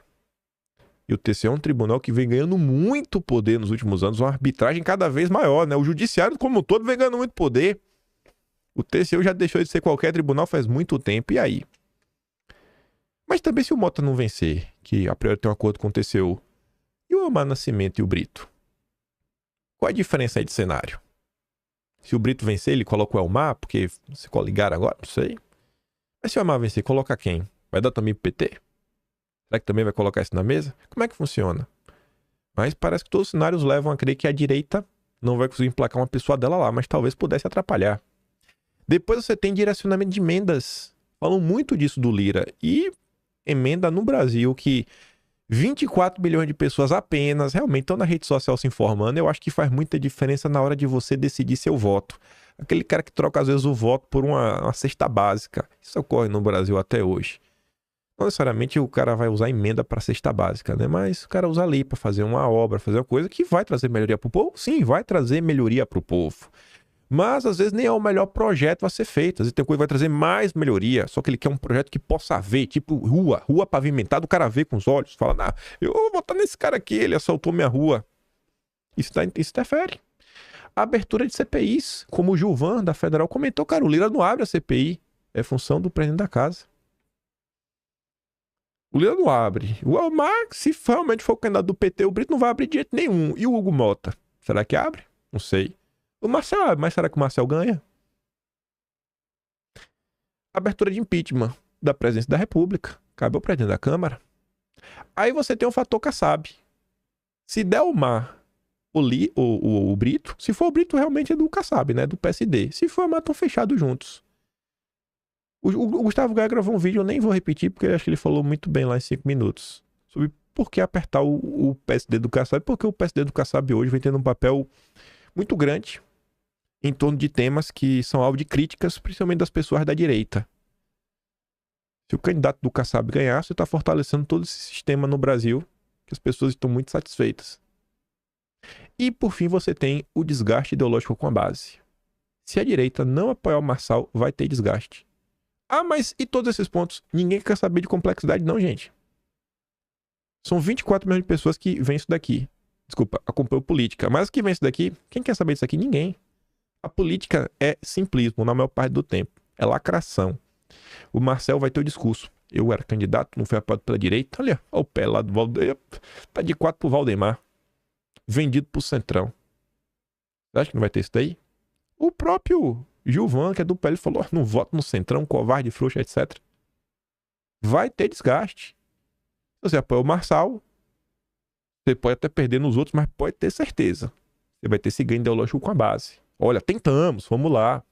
E o TCU é um tribunal que vem ganhando muito poder nos últimos anos, uma arbitragem cada vez maior, né? O judiciário como um todo vem ganhando muito poder. O TCU já deixou de ser qualquer tribunal faz muito tempo, e aí? Mas também se o Mota não vencer, que a priori tem um acordo com o TCU, e o Omar Nascimento e o Brito? Qual a diferença aí de cenário? Se o Brito vencer, ele coloca o Elmar, porque se coligaram agora, não sei. Mas se o Elmar vencer, coloca quem? Vai dar também pro PT? Será que também vai colocar isso na mesa? Como é que funciona? Mas parece que todos os cenários levam a crer que a direita não vai conseguir emplacar uma pessoa dela lá, mas talvez pudesse atrapalhar. Depois você tem direcionamento de emendas. Falam muito disso do Lira. E emenda no Brasil que 24 milhões de pessoas apenas realmente estão na rede social se informando. Eu acho que faz muita diferença na hora de você decidir seu voto. Aquele cara que troca às vezes o voto por uma cesta básica. Isso ocorre no Brasil até hoje. Não necessariamente o cara vai usar emenda para cesta básica, né? Mas o cara usa ali para fazer uma obra, fazer uma coisa que vai trazer melhoria para o povo. Sim, vai trazer melhoria para o povo. Mas às vezes nem é o melhor projeto a ser feito. Às vezes tem coisa que vai trazer mais melhoria, só que ele quer um projeto que possa ver, tipo rua pavimentada, o cara vê com os olhos, fala, não, eu vou votar nesse cara aqui, ele assaltou minha rua. Isso interfere. A abertura de CPIs, como o Gilvan da Federal comentou, cara, o Lira não abre a CPI, é função do presidente da casa. O Lira não abre. O Elmar, se realmente for o candidato do PT, o Brito não vai abrir de jeito nenhum. E o Hugo Mota, será que abre? Não sei. O Marcel abre, mas será que o Marcel ganha? Abertura de impeachment da presidência da República. Cabe ao presidente da Câmara. Aí você tem o fator Kassab. Se der o Mar, o Brito, se for o Brito, realmente é do Kassab, né? Do PSD. Se for o Mar, estão fechados juntos. O Gustavo Gaia gravou um vídeo, eu nem vou repetir, porque eu acho que ele falou muito bem lá em 5 minutos. Sobre por que apertar o PSD do Kassab. Porque o PSD do Kassab hoje vem tendo um papel muito grande em torno de temas que são alvo de críticas, principalmente das pessoas da direita. Se o candidato do Kassab ganhar, você está fortalecendo todo esse sistema no Brasil, que as pessoas estão muito satisfeitas. E, por fim, você tem o desgaste ideológico com a base. Se a direita não apoiar o Marçal, vai ter desgaste. Ah, mas e todos esses pontos? Ninguém quer saber de complexidade, não, gente. São 24 milhões de pessoas que veem isso daqui. Desculpa, acompanham política. Mas que vem isso daqui, quem quer saber disso aqui? Ninguém. A política é simplismo na maior parte do tempo. É lacração. O Marcel vai ter o discurso. Eu era candidato, não fui apoiado pela direita. Olha o pé lá do Valdemar. Tá de 4 pro Valdemar. Vendido pro Centrão. Você acha que não vai ter isso daí? O próprio Gilvan, que é do PL, falou, não voto no Centrão, covarde, frouxa, etc. Vai ter desgaste. Se você apoia o Marçal, você pode até perder nos outros, mas pode ter certeza. Você vai ter esse ganho ideológico com a base. Olha, tentamos, vamos lá.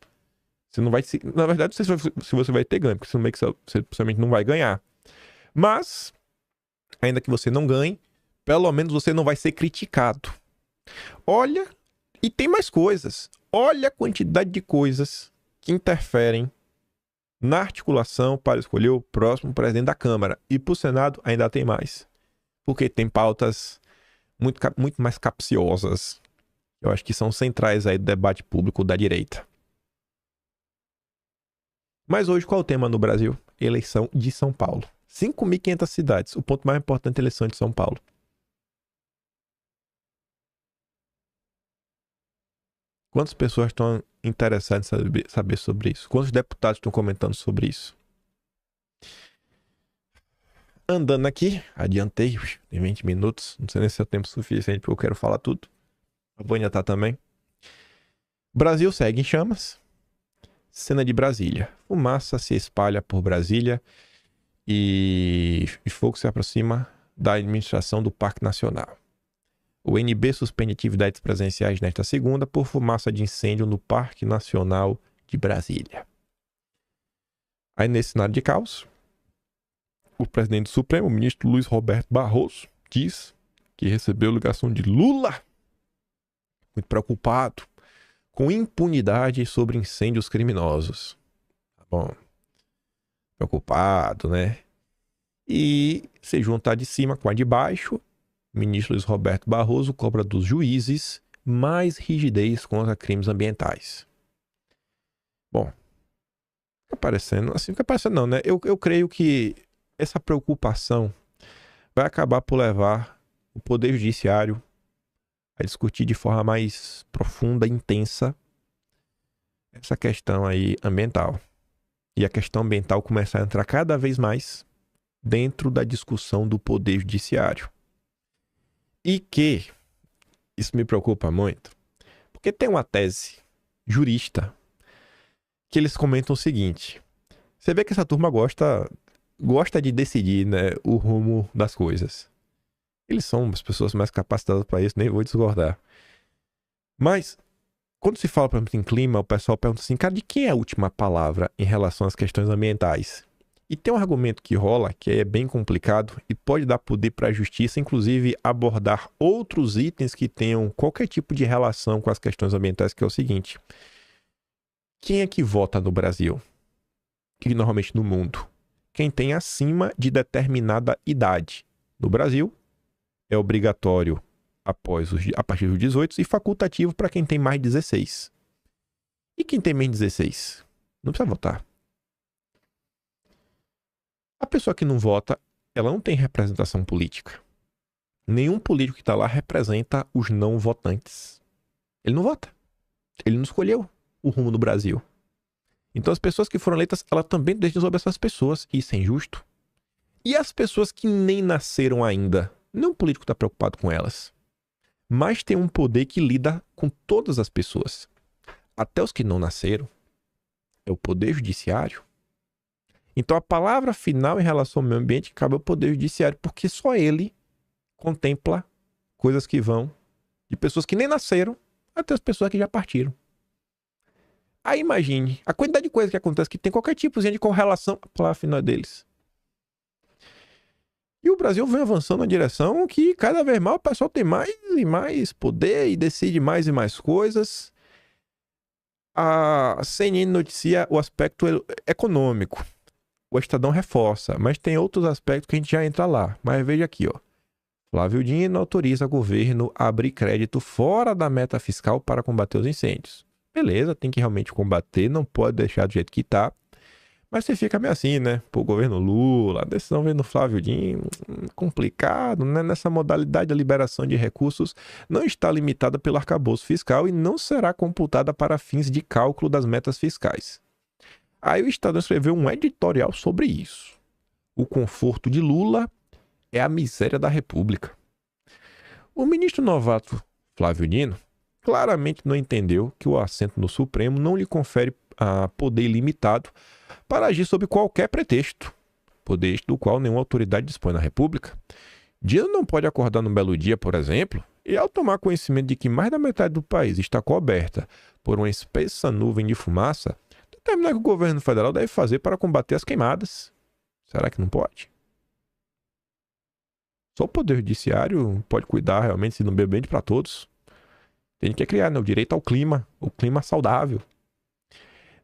Você não vai... Na verdade, não sei se você vai ter ganho, porque você possivelmente não vai ganhar. Mas, ainda que você não ganhe, pelo menos você não vai ser criticado. Olha, e tem mais coisas. Olha a quantidade de coisas que interferem na articulação para escolher o próximo presidente da Câmara. E para o Senado ainda tem mais. Porque tem pautas muito mais capciosas. Eu acho que são centrais aí do debate público da direita. Mas hoje qual é o tema no Brasil? Eleição de São Paulo. 5.500 cidades. O ponto mais importante é a eleição de São Paulo. Quantas pessoas estão interessadas em saber sobre isso? Quantos deputados estão comentando sobre isso? Andando aqui, adiantei, tem 20 minutos. Não sei nem se é tempo suficiente porque eu quero falar tudo. A Vânia tá também. Brasil segue em chamas. Cena de Brasília. Fumaça se espalha por Brasília e fogo se aproxima da administração do Parque Nacional. O NB suspende atividades presenciais nesta segunda por fumaça de incêndio no Parque Nacional de Brasília. Aí, nesse cenário de caos, o presidente do Supremo, o ministro Luiz Roberto Barroso, diz que recebeu ligação de Lula, muito preocupado com impunidade sobre incêndios criminosos. Tá bom. Preocupado, né? E se juntar de cima com a de baixo, o ministro Luiz Roberto Barroso cobra dos juízes mais rigidez contra crimes ambientais. Bom, fica parecendo, assim, fica parecendo não, né? Eu creio que essa preocupação vai acabar por levar o Poder Judiciário a discutir de forma mais profunda e intensa essa questão aí ambiental. E a questão ambiental começar a entrar cada vez mais dentro da discussão do Poder Judiciário. E que isso me preocupa muito, porque tem uma tese jurista que eles comentam o seguinte: você vê que essa turma gosta de decidir, né, o rumo das coisas. Eles são as pessoas mais capacitadas para isso, nem vou discordar. Mas, quando se fala, por exemplo, em clima, o pessoal pergunta assim, cara, de quem é a última palavra em relação às questões ambientais? E tem um argumento que rola, que é bem complicado e pode dar poder para a justiça, inclusive abordar outros itens que tenham qualquer tipo de relação com as questões ambientais, que é o seguinte: quem é que vota no Brasil? E normalmente no mundo? Quem tem acima de determinada idade. No Brasil, é obrigatório a partir dos 18 e facultativo para quem tem mais de 16. E quem tem menos de 16? Não precisa votar. A pessoa que não vota, ela não tem representação política. Nenhum político que está lá representa os não votantes. Ele não vota. Ele não escolheu o rumo do Brasil. Então as pessoas que foram eleitas, ela também decidem sobre essas pessoas. E isso é injusto. E as pessoas que nem nasceram ainda? Nenhum político está preocupado com elas. Mas tem um poder que lida com todas as pessoas. Até os que não nasceram. É o Poder Judiciário. Então a palavra final em relação ao meio ambiente cabe ao Poder Judiciário, porque só ele contempla coisas que vão de pessoas que nem nasceram até as pessoas que já partiram. Aí imagine a quantidade de coisas que acontece que tem qualquer tipo de correlação com a palavra final deles. E o Brasil vem avançando na direção que cada vez mais o pessoal tem mais e mais poder e decide mais e mais coisas. A CNN noticia o aspecto econômico. O Estadão reforça, mas tem outros aspectos que a gente já entra lá. Mas veja aqui, ó. Flávio Dino autoriza o governo a abrir crédito fora da meta fiscal para combater os incêndios. Beleza, tem que realmente combater, não pode deixar do jeito que tá. Mas você fica meio assim, né? Pô, governo Lula, a decisão vem do Flávio Dino, complicado, né? Nessa modalidade da liberação de recursos não está limitada pelo arcabouço fiscal e não será computada para fins de cálculo das metas fiscais. Aí o Estadão escreveu um editorial sobre isso. O conforto de Lula é a miséria da República. O ministro novato Flávio Dino claramente não entendeu que o assento no Supremo não lhe confere poder ilimitado para agir sob qualquer pretexto, poder do qual nenhuma autoridade dispõe na República. Dino não pode acordar num belo dia, por exemplo, e ao tomar conhecimento de que mais da metade do país está coberta por uma espessa nuvem de fumaça, determinar que o governo federal deve fazer para combater as queimadas. Será que não pode? Só o Poder Judiciário pode cuidar realmente do meio ambiente para todos. Tem que criar, né, o direito ao clima, o clima saudável.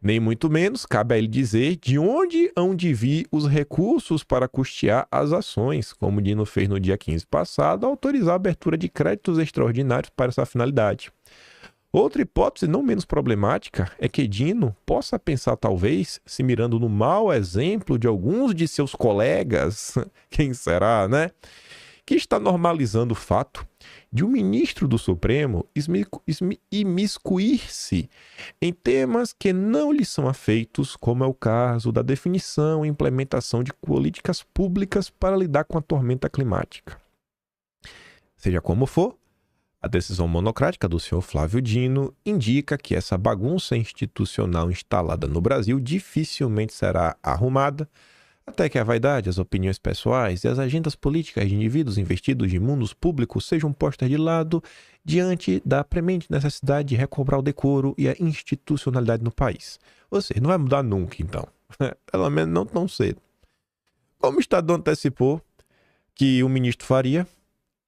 Nem muito menos cabe a ele dizer de onde hão de vir os recursos para custear as ações, como o Dino fez no dia 15 passado, ao autorizar a abertura de créditos extraordinários para essa finalidade. Outra hipótese não menos problemática é que Dino possa pensar, talvez, se mirando no mau exemplo de alguns de seus colegas, quem será, né? Que está normalizando o fato de um ministro do Supremo imiscuir-se em temas que não lhe são afeitos, como é o caso da definição e implementação de políticas públicas para lidar com a tormenta climática. Seja como for, a decisão monocrática do senhor Flávio Dino indica que essa bagunça institucional instalada no Brasil dificilmente será arrumada, até que a vaidade, as opiniões pessoais e as agendas políticas de indivíduos investidos de mundos públicos sejam postas de lado diante da premente necessidade de recobrar o decoro e a institucionalidade no país. Ou seja, não vai mudar nunca, então. Pelo menos não tão cedo. Como o Estadão antecipou que o ministro faria,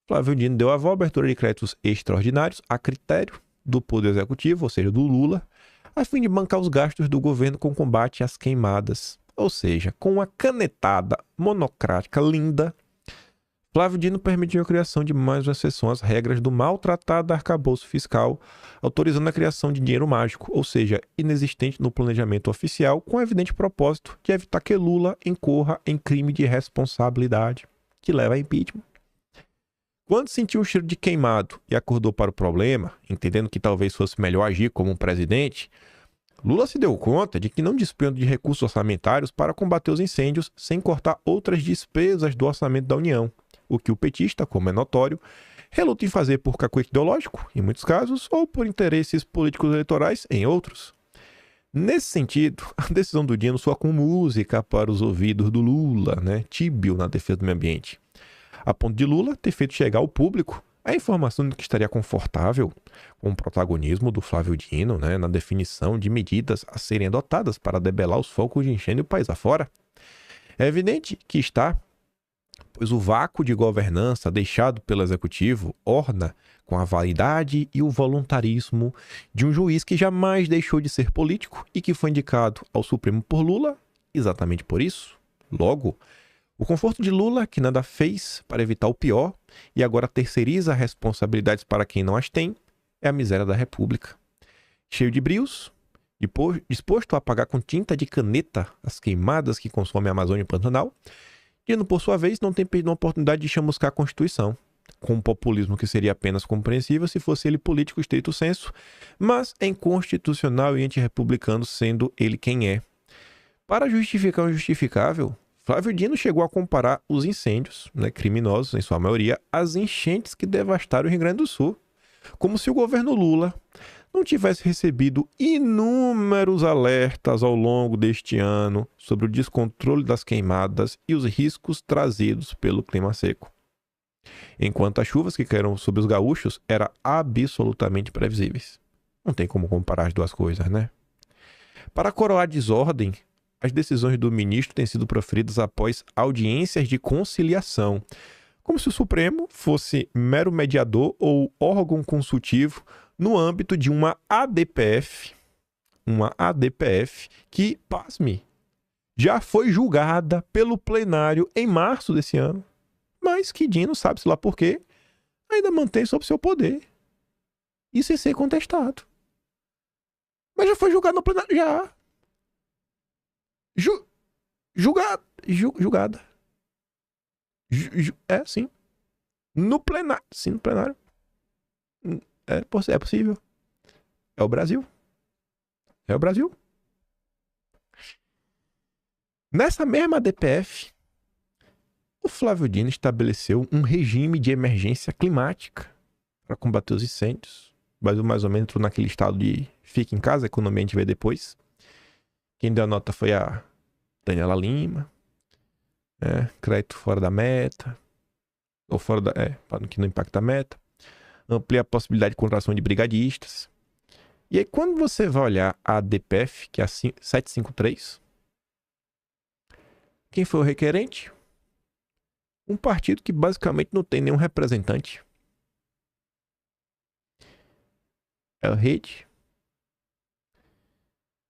Flávio Dino deu a abertura de créditos extraordinários a critério do Poder Executivo, ou seja, do Lula, a fim de bancar os gastos do governo com combate às queimadas. Ou seja, com uma canetada monocrática linda, Flávio Dino permitiu a criação de mais uma exceção às regras do maltratado arcabouço fiscal, autorizando a criação de dinheiro mágico, ou seja, inexistente no planejamento oficial, com o evidente propósito de evitar que Lula incorra em crime de responsabilidade. que leva a impeachment. Quando sentiu um cheiro de queimado e acordou para o problema, entendendo que talvez fosse melhor agir como um presidente, Lula se deu conta de que não dispunha de recursos orçamentários para combater os incêndios sem cortar outras despesas do orçamento da União, o que o petista, como é notório, reluta em fazer por cacuete ideológico, em muitos casos, ou por interesses políticos eleitorais, em outros. Nesse sentido, a decisão do Dino soa com música para os ouvidos do Lula, tíbio na defesa do meio ambiente, a ponto de Lula ter feito chegar ao público a informação de que estaria confortável com o protagonismo do Flávio Dino na definição de medidas a serem adotadas para debelar os focos de incêndio do país afora. É evidente que está, pois o vácuo de governança deixado pelo Executivo orna com a vaidade e o voluntarismo de um juiz que jamais deixou de ser político e que foi indicado ao Supremo por Lula exatamente por isso. Logo, o conforto de Lula, que nada fez para evitar o pior e agora terceiriza responsabilidades para quem não as tem, é a miséria da República. Cheio de brios, disposto a apagar com tinta de caneta as queimadas que consomem a Amazônia e o Pantanal, Dino, por sua vez, não tem perdido a oportunidade de chamuscar a Constituição, com um populismo que seria apenas compreensível se fosse ele político estrito senso, mas é inconstitucional e antirrepublicano sendo ele quem é. Para justificar o injustificável, Flávio Dino chegou a comparar os incêndios, criminosos em sua maioria, às enchentes que devastaram o Rio Grande do Sul, como se o governo Lula não tivesse recebido inúmeros alertas ao longo deste ano sobre o descontrole das queimadas e os riscos trazidos pelo clima seco. Enquanto as chuvas que caíram sobre os gaúchos eram absolutamente previsíveis. Não tem como comparar as duas coisas, Para coroar a desordem, as decisões do ministro têm sido proferidas após audiências de conciliação, como se o Supremo fosse mero mediador ou órgão consultivo no âmbito de uma ADPF que, pasme, já foi julgada pelo plenário em março desse ano, mas que Dino, sabe-se lá por quê, ainda mantém sob seu poder. E sem ser contestado. Mas já foi julgado no plenário, já. Julgada. Sim. No plenário. Sim, no plenário. É possível. É o Brasil. Nessa mesma DPF, o Flávio Dino estabeleceu um regime de emergência climática para combater os incêndios. O Brasil mais ou menos entrou naquele estado de fica em casa, a economia a gente vê depois. Quem deu a nota foi a Daniela Lima. Crédito fora da meta. Ou fora da... para que não impacta a meta. Amplia a possibilidade de contratação de brigadistas. E aí, quando você vai olhar a DPF, que é a 753, quem foi o requerente? Um partido que basicamente não tem nenhum representante. É a Rede.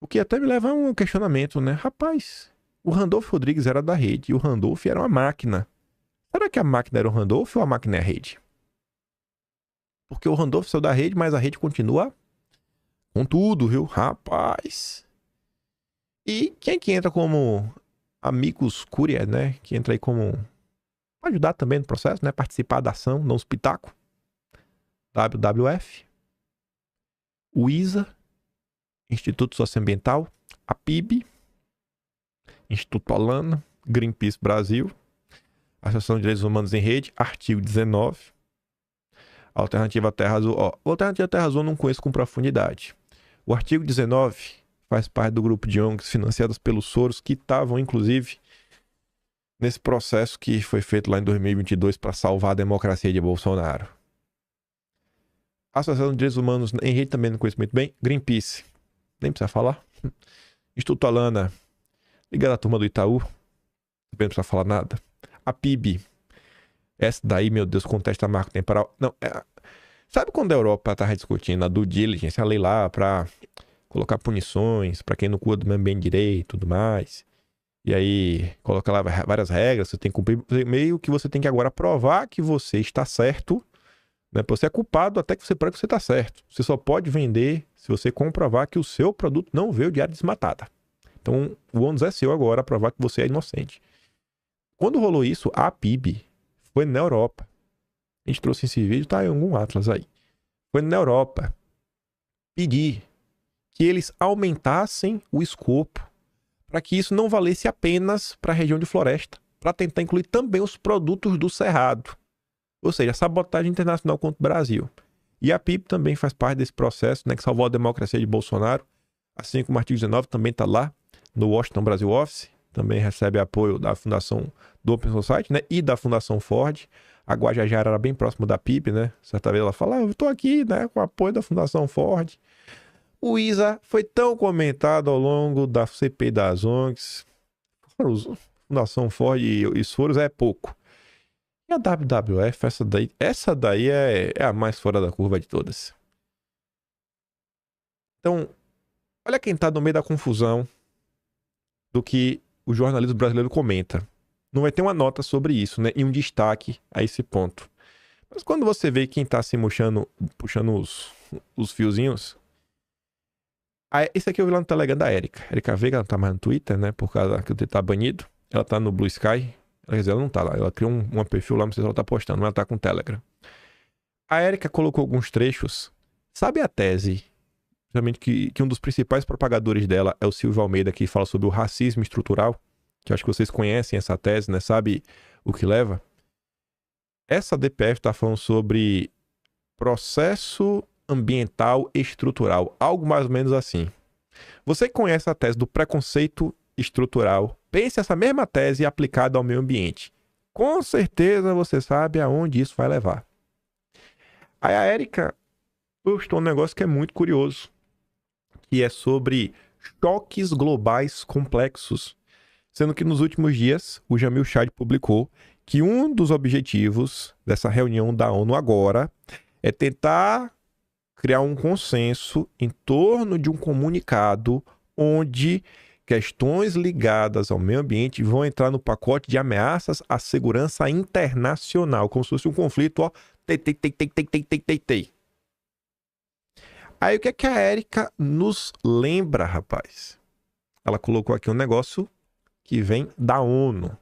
O que até me leva a um questionamento, Rapaz, o Randolfo Rodrigues era da Rede e o Randolph era uma máquina. Será que a máquina era o Randolph ou a máquina é a Rede? Porque o Randolph saiu da Rede, mas a Rede continua com tudo, viu? Rapaz. E quem que entra como amicus curiae, Que entra aí como... Pode ajudar também no processo, Participar da ação, não espetáculo. WWF. O ISA. Instituto Socioambiental. A PIB. Instituto Alana. Greenpeace Brasil. Associação de Direitos Humanos em Rede. Artigo 19. Alternativa Terra Azul. O Alternativa Terra Azul eu não conheço com profundidade. O artigo 19 faz parte do grupo de ONGs financiadas pelos Soros que estavam, inclusive, nesse processo que foi feito lá em 2022 para salvar a democracia de Bolsonaro. A Associação de Direitos Humanos em Rede também não conheço muito bem. Greenpeace, nem precisa falar. Instituto Alana, ligado à turma do Itaú, também não precisa falar nada. A PIB, essa daí, meu Deus, contesta marco temporal. Não, sabe quando a Europa estava discutindo a due diligence, a lei lá para colocar punições para quem não cuida do meio ambiente direito e tudo mais? E aí, coloca lá várias regras, você tem que cumprir, meio que você tem que agora provar que você está certo, Você é culpado até que você prove que você está certo. Você só pode vender se você comprovar que o seu produto não veio de área desmatada. Então, o ônus é seu agora provar que você é inocente. Quando rolou isso, a PIB foi na Europa. A gente trouxe esse vídeo, tá em algum Atlas aí. Foi na Europa pedir que eles aumentassem o escopo para que isso não valesse apenas para a região de floresta, para tentar incluir também os produtos do cerrado. Ou seja, a sabotagem internacional contra o Brasil. E a PIB também faz parte desse processo, né, que salvou a democracia de Bolsonaro, assim como o artigo 19 também está lá no Washington Brasil Office, também recebe apoio da Fundação do Open Society, né, e da Fundação Ford. A Guajajara era bem próximo da PIB, né? Certa vez ela fala, eu estou aqui, né, com o apoio da Fundação Ford. O ISA foi tão comentado ao longo da CPI das ONGs. Fundação Ford e os foros é pouco. E a WWF, essa daí é a mais fora da curva de todas. Então, olha quem está no meio da confusão do que o jornalismo brasileiro comenta. Não vai ter uma nota sobre isso, né? E um destaque a esse ponto. Mas quando você vê quem está se puxando os fiozinhos... Esse aqui eu vi lá no Telegram da Erika. Erika Veiga, ela não tá mais no Twitter, né? Por causa que o Twitter tá banido. Ela tá no Blue Sky. Quer dizer, ela não tá lá. Ela criou um perfil lá, não sei se ela tá postando, mas ela tá com o Telegram. A Erika colocou alguns trechos. Sabe a tese? Justamente que um dos principais propagadores dela é o Silvio Almeida, que fala sobre o racismo estrutural. Que eu acho que vocês conhecem essa tese, né? Sabe o que leva? Essa DPF tá falando sobre processo ambiental estrutural. Algo mais ou menos assim. Você conhece a tese do preconceito estrutural? Pense essa mesma tese aplicada ao meio ambiente. Com certeza você sabe aonde isso vai levar. Aí a Erika postou um negócio que é muito curioso, que é sobre choques globais complexos. Sendo que nos últimos dias, o Jamil Chad publicou que um dos objetivos dessa reunião da ONU agora é tentar criar um consenso em torno de um comunicado onde questões ligadas ao meio ambiente vão entrar no pacote de ameaças à segurança internacional, como se fosse um conflito, ó, tei. Aí o que é que a Erika nos lembra, rapaz? Ela colocou aqui um negócio que vem da ONU.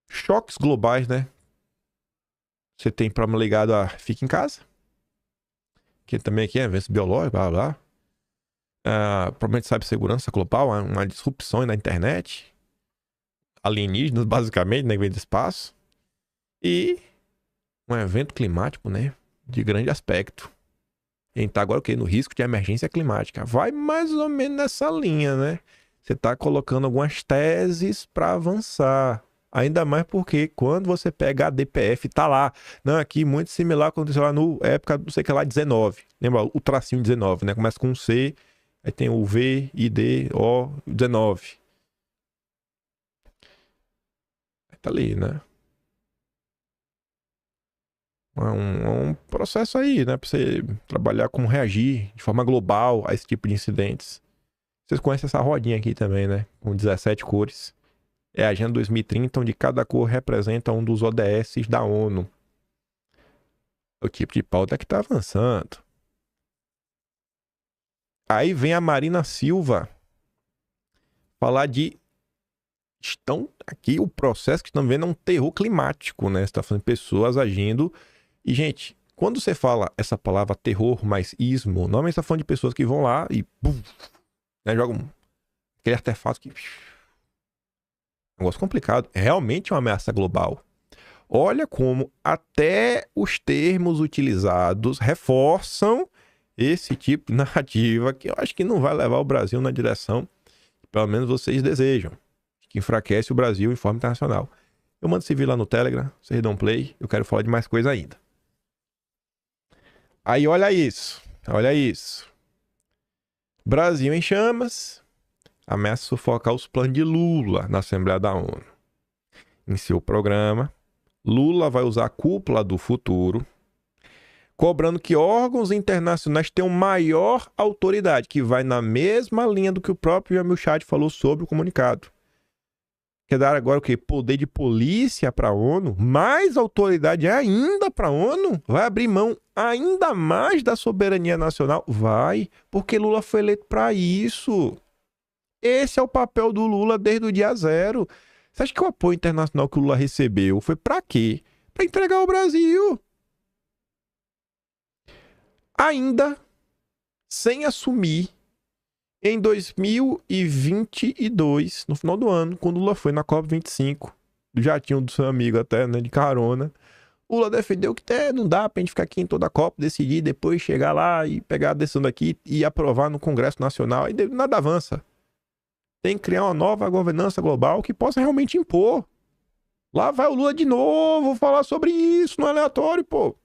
Choques globais, né? Você tem problema ligado a fica em casa, que também aqui é avanço biológico, blá blá. Problema de cibersegurança global, uma disrupção na internet, alienígenas basicamente, né, que vem do espaço, e um evento climático, né, de grande aspecto. A gente tá agora o quê? No risco de emergência climática. Vai mais ou menos nessa linha, né? Você tá colocando algumas teses para avançar. Ainda mais porque quando você pega a DPF, tá lá. Não, aqui muito similar ao que aconteceu lá no época, não sei o que lá, 19. Lembra? O tracinho 19, né? Começa com um C, aí tem o V, I, D, O, 19. Aí tá ali, né? Um processo aí, né? Pra você trabalhar como reagir de forma global a esse tipo de incidentes. Vocês conhecem essa rodinha aqui também, né? Com 17 cores. É a Agenda 2030, onde cada cor representa um dos ODS da ONU. O tipo de pauta que está avançando. Aí vem a Marina Silva falar de... Estão aqui o processo que estão vendo é um terror climático, né? Você está falando de pessoas agindo. E, gente, quando você fala essa palavra terror mais ismo, normalmente você está falando de pessoas que vão lá e... né, jogam aquele artefato que... Negócio complicado. É realmente uma ameaça global. Olha como até os termos utilizados reforçam esse tipo de narrativa que eu acho que não vai levar o Brasil na direção que pelo menos vocês desejam, que enfraquece o Brasil em forma internacional. Eu mando esse vídeo lá no Telegram, vocês dão play, eu quero falar de mais coisa ainda. Aí olha isso, olha isso. Brasil em chamas. Ameaça sufocar os planos de Lula na Assembleia da ONU. Em seu programa, Lula vai usar a cúpula do futuro, cobrando que órgãos internacionais tenham maior autoridade, que vai na mesma linha do que o próprio Jamil Chad falou sobre o comunicado. Quer dar agora o quê? Poder de polícia para a ONU? Mais autoridade ainda para a ONU? Vai abrir mão ainda mais da soberania nacional? Vai, porque Lula foi eleito para isso. Esse é o papel do Lula desde o dia zero. Você acha que o apoio internacional que o Lula recebeu foi pra quê? Pra entregar o Brasil. Ainda sem assumir em 2022, no final do ano, quando o Lula foi na COP25, do jatinho do seu amigo até, né, de carona, o Lula defendeu que não dá pra gente ficar aqui em toda a COP, decidir, depois chegar lá e pegar a decisão daqui e aprovar no Congresso Nacional. Aí nada avança. Tem que criar uma nova governança global que possa realmente impor. Lá vai o Lula de novo falar sobre isso no aleatório, pô.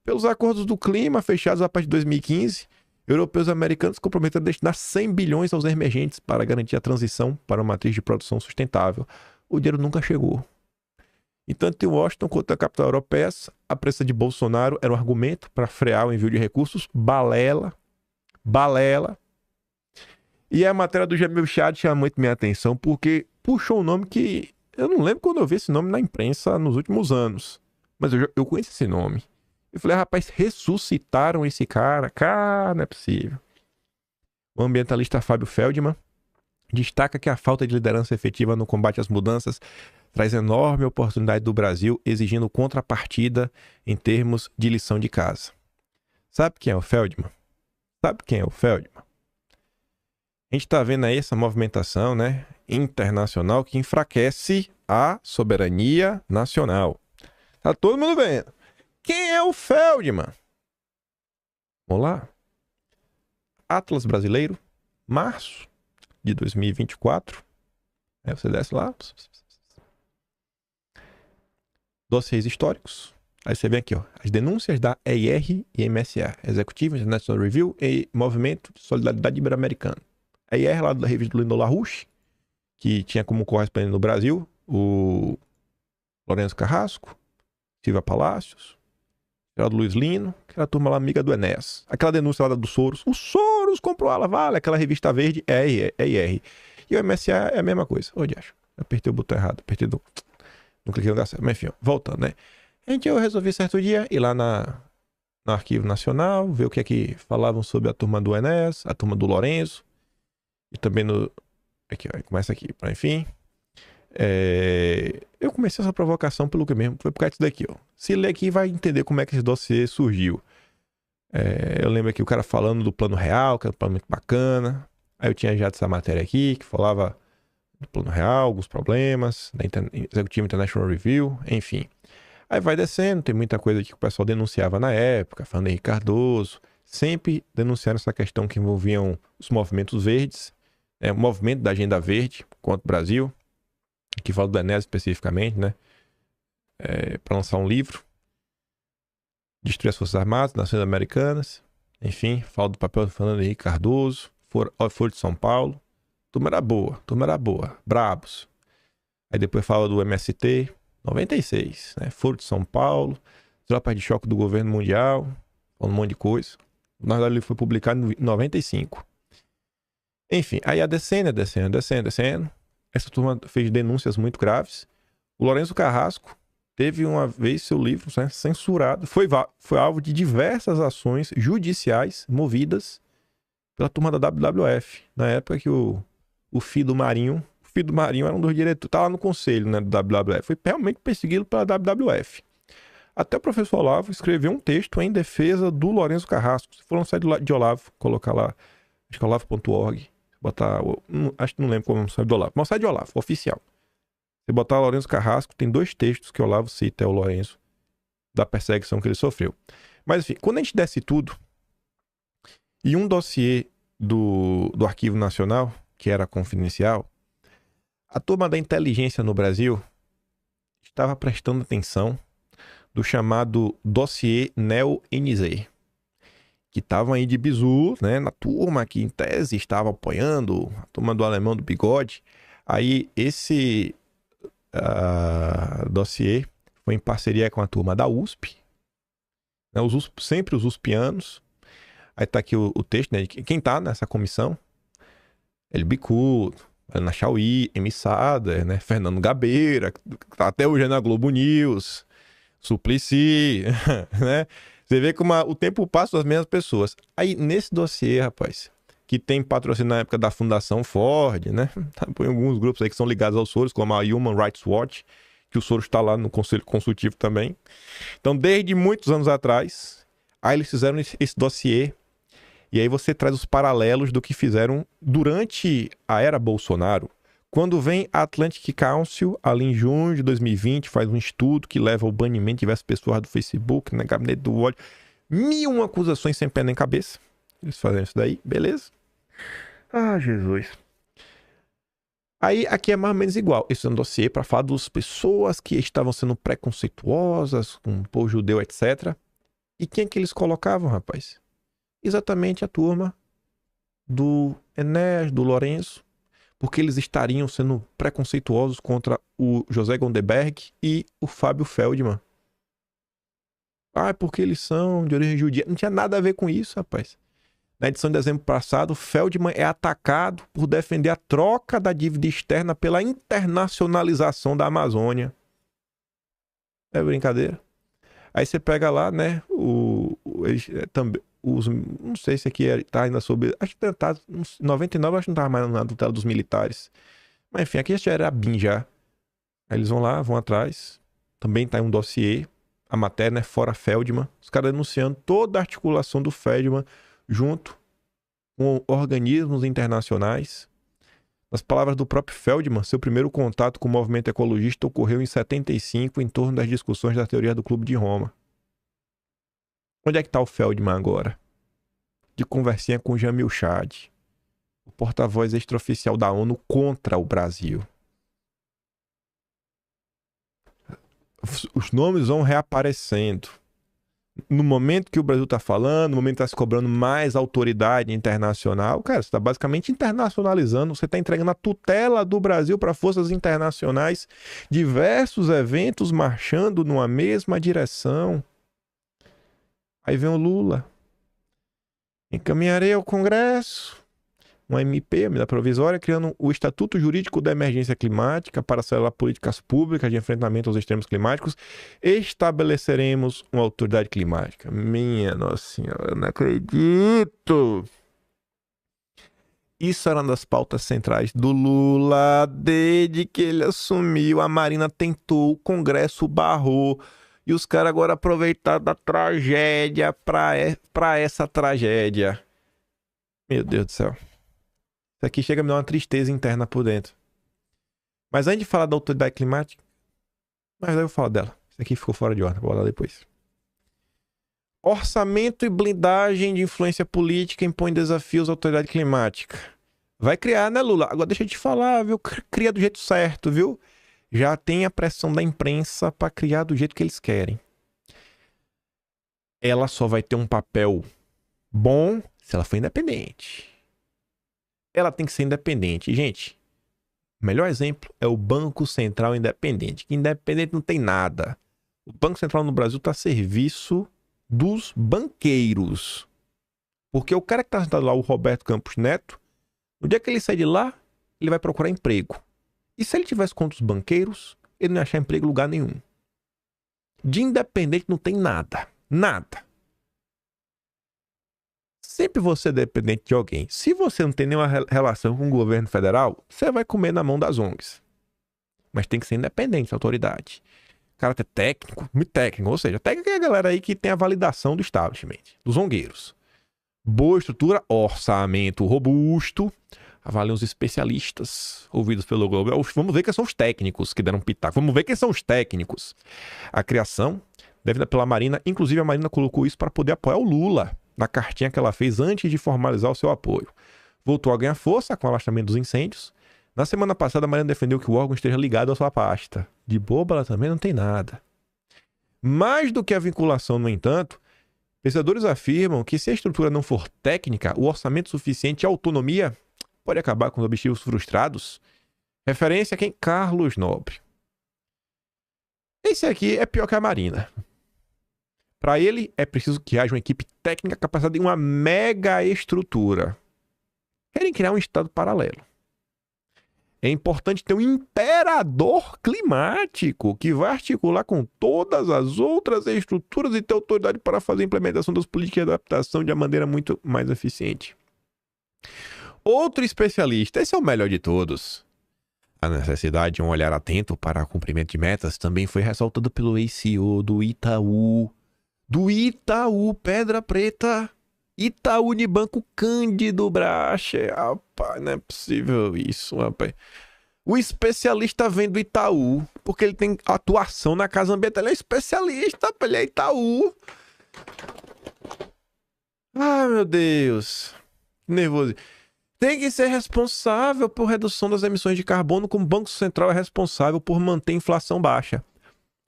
Pelos acordos do clima fechados a partir de 2015, europeus e americanos se comprometeram a destinar 100 bilhões aos emergentes para garantir a transição para uma matriz de produção sustentável. O dinheiro nunca chegou. E tanto em Washington quanto na capital europeia, a presença de Bolsonaro era um argumento para frear o envio de recursos. Balela. E a matéria do Jamil Chad chama muito minha atenção, porque puxou um nome que eu não lembro quando eu vi esse nome na imprensa nos últimos anos. Mas eu conheço esse nome. Eu falei, rapaz, ressuscitaram esse cara? Cara, não é possível. O ambientalista Fábio Feldman destaca que a falta de liderança efetiva no combate às mudanças traz enorme oportunidade do Brasil, exigindo contrapartida em termos de lição de casa. Sabe quem é o Feldman? A gente está vendo aí essa movimentação, né, internacional que enfraquece a soberania nacional. Tá todo mundo vendo. Quem é o Feldman? Vamos lá. Atlas Brasileiro, março de 2024. Aí você desce lá. Dossiês históricos. Aí você vem aqui, ó, as denúncias da EIR e MSA, Executive International Review e Movimento de Solidariedade Ibero-Americano. A EIR lá da revista do Lino Larouche, que tinha como correspondente no Brasil o Lourenço Carrasco, Silvia Palácios, Geraldo Luiz Lino, que era a turma lá amiga do Enéas. Aquela denúncia lá do Soros. O Soros comprou ela, vale. Aquela revista verde é EIR. E o MSA é a mesma coisa. Ô, diacho, apertei o botão errado. Não cliquei no lugar certo. Mas enfim, ó, voltando, né? Eu resolvi certo dia ir lá no Arquivo Nacional, ver o que é que falavam sobre a turma do Enéas, a turma do Lourenço. E também no... Aqui, ó, começa aqui. Enfim... Eu comecei essa provocação pelo que mesmo? Foi por causa disso daqui, ó. Se ler aqui vai entender como é que esse dossiê surgiu. Eu lembro aqui o cara falando do Plano Real, que era um plano muito bacana. Aí eu tinha já essa matéria aqui, que falava do Plano Real, alguns problemas, da Executive International Review, enfim. Aí vai descendo, tem muita coisa aqui que o pessoal denunciava na época, falando Henrique Cardoso, sempre denunciaram essa questão que envolviam os movimentos verdes, o movimento da Agenda Verde contra o Brasil, que fala do Enéas especificamente, né? Para lançar um livro. Destruir as Forças Armadas, Nações Americanas. Enfim, fala do papel do Fernando Henrique Cardoso. Foro de São Paulo. Turma era boa. Brabos. Aí depois fala do MST, 96, né? Foro de São Paulo. Tropas de choque do governo mundial. Falando um monte de coisa. Na verdade, ele foi publicado em 95. Enfim, aí a descendo. Essa turma fez denúncias muito graves. O Lourenço Carrasco teve uma vez seu livro censurado. Foi alvo de diversas ações judiciais movidas pela turma da WWF. Na época que o filho do Marinho era um dos diretores, tá lá no conselho, né, do WWF. Foi realmente perseguido pela WWF. Até o professor Olavo escreveu um texto em defesa do Lourenço Carrasco. Se for no site de Olavo, colocar lá, acho que é olavo.org. Botar, acho que não lembro como é o site do Olavo, mas o site de Olavo, oficial. Você botar Lourenço Carrasco, tem 2 textos que o Olavo cita, é o Lourenço, da perseguição que ele sofreu. Mas enfim, quando a gente desce tudo, e um dossiê do Arquivo Nacional, que era confidencial, a turma da inteligência no Brasil estava prestando atenção do chamado dossiê Neo-NZ, que estavam aí de bizu, né, na turma que em tese estava apoiando a turma do Alemão do Bigode. Aí esse dossiê foi em parceria com a turma da USP, né, sempre os USPianos. Aí tá aqui o texto, né, de quem tá nessa comissão: Hélio Bicudo, Ana Chauí, Emi Sader, né, Fernando Gabeira, que tá até hoje na Globo News, Suplicy, né? Você vê como o tempo passa das mesmas pessoas. Aí, nesse dossiê, rapaz, que tem patrocínio na época da Fundação Ford, né? Tem alguns grupos aí que são ligados ao Soros, como a Human Rights Watch, que o Soros está lá no Conselho Consultivo também. Então, desde muitos anos atrás, aí eles fizeram esse dossiê, e aí você traz os paralelos do que fizeram durante a era Bolsonaro. Quando vem a Atlantic Council, ali em junho de 2020, faz um estudo que leva ao banimento de diversas pessoas do Facebook, né, gabinete do ódio, 1001 acusações sem pé nem cabeça. Eles fazem isso daí, beleza? Ah, Jesus. Aí, aqui é mais ou menos igual. Esse é um dossiê para falar das pessoas que estavam sendo preconceituosas com o povo judeu, etc. E quem é que eles colocavam, rapaz? Exatamente a turma do Enéas, do Lourenço, porque eles estariam sendo preconceituosos contra o José Gonderberg e o Fábio Feldman. Ah, porque eles são de origem judia. Não tinha nada a ver com isso, rapaz. Na edição de dezembro passado, Feldman é atacado por defender a troca da dívida externa pela internacionalização da Amazônia. É brincadeira. Aí você pega lá, né, não sei se aqui tá ainda sobre, acho que tá, 99 acho que não tava mais na tutela dos militares. Mas enfim, aqui já era a BIM já. Aí eles vão lá, vão atrás. Também tá em um dossiê, a matéria, né, fora Feldman. Os caras denunciando toda a articulação do Feldman junto com organismos internacionais. Nas palavras do próprio Feldman, seu primeiro contato com o movimento ecologista ocorreu em 75, em torno das discussões da teoria do Clube de Roma. Onde é que está o Feldman agora? De conversinha com Jamil Chad, o porta-voz extraoficial da ONU contra o Brasil. Os nomes vão reaparecendo. No momento que o Brasil está falando, no momento que está se cobrando mais autoridade internacional, cara, você está basicamente internacionalizando, você está entregando a tutela do Brasil para forças internacionais, diversos eventos marchando numa mesma direção. Aí vem o Lula. Encaminharei ao Congresso uma MP, medida provisória, criando o Estatuto Jurídico da Emergência Climática para acelerar políticas públicas de enfrentamento aos extremos climáticos. Estabeleceremos uma autoridade climática. Minha Nossa Senhora, eu não acredito! Isso era uma das pautas centrais do Lula desde que ele assumiu. A Marina tentou, o Congresso barrou. E os caras agora aproveitaram da tragédia pra essa tragédia. Meu Deus do céu. Isso aqui chega a me dar uma tristeza interna por dentro. Mas antes de falar da autoridade climática, mas aí eu falo dela. Isso aqui ficou fora de ordem, vou falar depois. Orçamento e blindagem de influência política impõe desafios à autoridade climática. Vai criar, né, Lula? Agora deixa eu te falar, viu? Cria do jeito certo, viu? Já tem a pressão da imprensa para criar do jeito que eles querem. Ela só vai ter um papel bom se ela for independente. Ela tem que ser independente. E, gente, o melhor exemplo é o Banco Central Independente. Que independente não tem nada. O Banco Central no Brasil está a serviço dos banqueiros. Porque o cara que está sentado lá, o Roberto Campos Neto, no dia que ele sair de lá, ele vai procurar emprego. E se ele tivesse contra os banqueiros, ele não ia achar emprego em lugar nenhum. De independente não tem nada. Nada. Sempre você é dependente de alguém. Se você não tem nenhuma relação com o governo federal, você vai comer na mão das ONGs. Mas tem que ser independente da autoridade. Caráter técnico, muito técnico. Ou seja, técnico é a galera aí que tem a validação do establishment, dos zongueiros. Boa estrutura, orçamento robusto. Avaliam os especialistas ouvidos pelo Globo. Vamos ver quem são os técnicos que deram pitaco. Vamos ver quem são os técnicos. A criação deve pela Marina. Inclusive, a Marina colocou isso para poder apoiar o Lula na cartinha que ela fez antes de formalizar o seu apoio. Voltou a ganhar força com o alastramento dos incêndios. Na semana passada, a Marina defendeu que o órgão esteja ligado à sua pasta. De boba, ela também não tem nada. Mais do que a vinculação, no entanto, pesquisadores afirmam que se a estrutura não for técnica, o orçamento suficiente e a autonomia pode acabar com os objetivos frustrados. Referência a quem? Carlos Nobre. Esse aqui é pior que a Marina. Para ele, é preciso que haja uma equipe técnica capacitada em uma mega estrutura. Querem criar um estado paralelo. É importante ter um imperador climático que vai articular com todas as outras estruturas e ter autoridade para fazer a implementação das políticas de adaptação de uma maneira muito mais eficiente. Outro especialista, esse é o melhor de todos. A necessidade de um olhar atento para o cumprimento de metas também foi ressaltada pelo ex-CEO do Itaú. Do Itaú, Pedra Preta. Itaú Unibanco, Cândido Bracher. Rapaz, não é possível isso, rapaz. O especialista vem do Itaú, porque ele tem atuação na casa ambiental. Ele é especialista, ele é Itaú. Ai, meu Deus. Que nervoso. Tem que ser responsável por redução das emissões de carbono, como o Banco Central é responsável por manter a inflação baixa.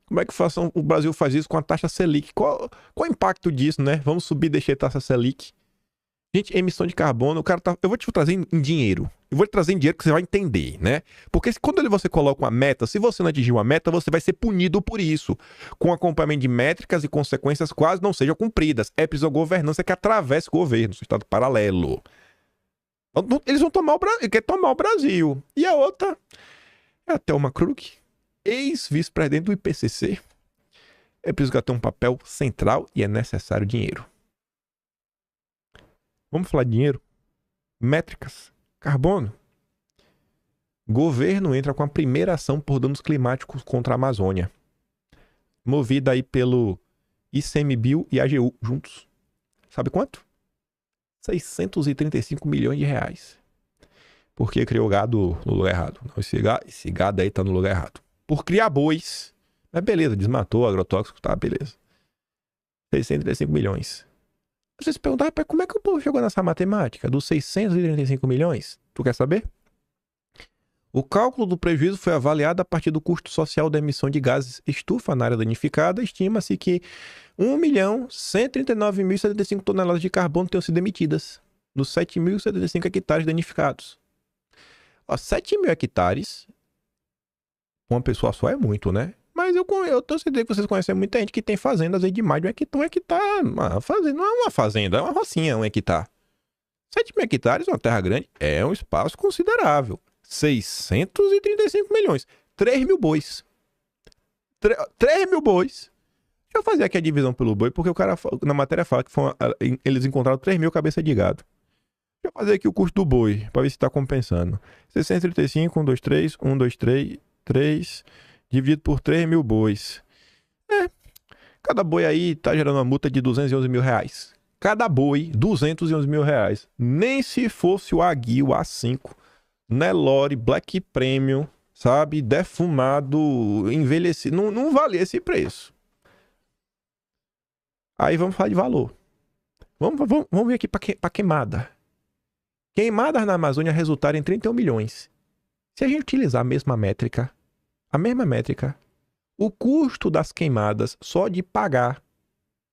Como é que o Brasil faz isso com a taxa Selic? Qual o impacto disso, né? Vamos subir e deixar a taxa Selic. Gente, emissão de carbono, o cara tá... Eu vou te trazer em dinheiro. Eu vou te trazer em dinheiro que você vai entender, né? Porque quando você coloca uma meta, se você não atingir uma meta, você vai ser punido por isso. Com acompanhamento de métricas e consequências quase não sejam cumpridas. É preciso governança que atravesse o governo, seu estado paralelo. Eles vão tomar o Brasil, quer tomar o Brasil. E a outra é a Thelma Krug, ex-vice-presidente do IPCC. É preciso que ela tenha um papel central e é necessário dinheiro. Vamos falar de dinheiro? Métricas. Carbono. Governo entra com a primeira ação por danos climáticos contra a Amazônia. Movida aí pelo ICMBio e AGU juntos. Sabe quanto? 635 milhões de reais. Porque criou gado no lugar errado. Esse gado aí tá no lugar errado. Por criar bois. Mas beleza, desmatou, agrotóxico, tá, beleza. 635 milhões. Você se perguntar, como é que o povo chegou nessa matemática? Dos 635 milhões? Tu quer saber? O cálculo do prejuízo foi avaliado a partir do custo social da emissão de gases estufa na área danificada. Estima-se que 1.139.075 toneladas de carbono tenham sido emitidas nos 7.075 hectares danificados. 7.000 hectares, uma pessoa só é muito, né? Mas eu tô certeza que vocês conhecem muita gente que tem fazendas aí de mais de 1 hectare. Uma fazenda, não é uma fazenda, é uma rocinha, 1 hectare. 7.000 hectares, uma terra grande, é um espaço considerável. 635 milhões. 3 mil bois. 3 mil bois. Deixa eu fazer aqui a divisão pelo boi, porque o cara na matéria fala que eles encontraram 3 mil cabeças de gado. Deixa eu fazer aqui o custo do boi, pra ver se tá compensando. 635, 1, 2, 3, 1, 2, 3, 3, dividido por 3 mil bois. Cada boi aí tá gerando uma multa de 211 mil reais. Cada boi, 211 mil reais. Nem se fosse o Aguil A5, Nelore, Black Premium, sabe? Defumado, envelhecido. Não vale esse preço. Aí vamos falar de valor. Vamos ver aqui para queimada. Queimadas na Amazônia resultaram em 31 milhões. Se a gente utilizar a mesma métrica, o custo das queimadas só de pagar,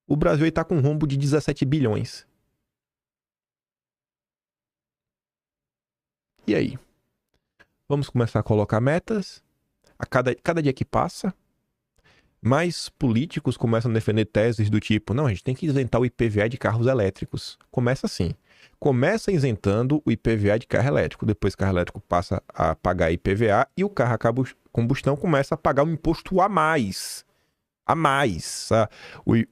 o Brasil está com um rombo de 17 bilhões. E aí? Vamos começar a colocar metas. A cada dia que passa, mais políticos começam a defender teses do tipo, não, a gente tem que isentar o IPVA de carros elétricos. Começa assim. Começa isentando o IPVA de carro elétrico. Depois o carro elétrico passa a pagar IPVA e o carro a combustão começa a pagar um imposto a mais. A mais.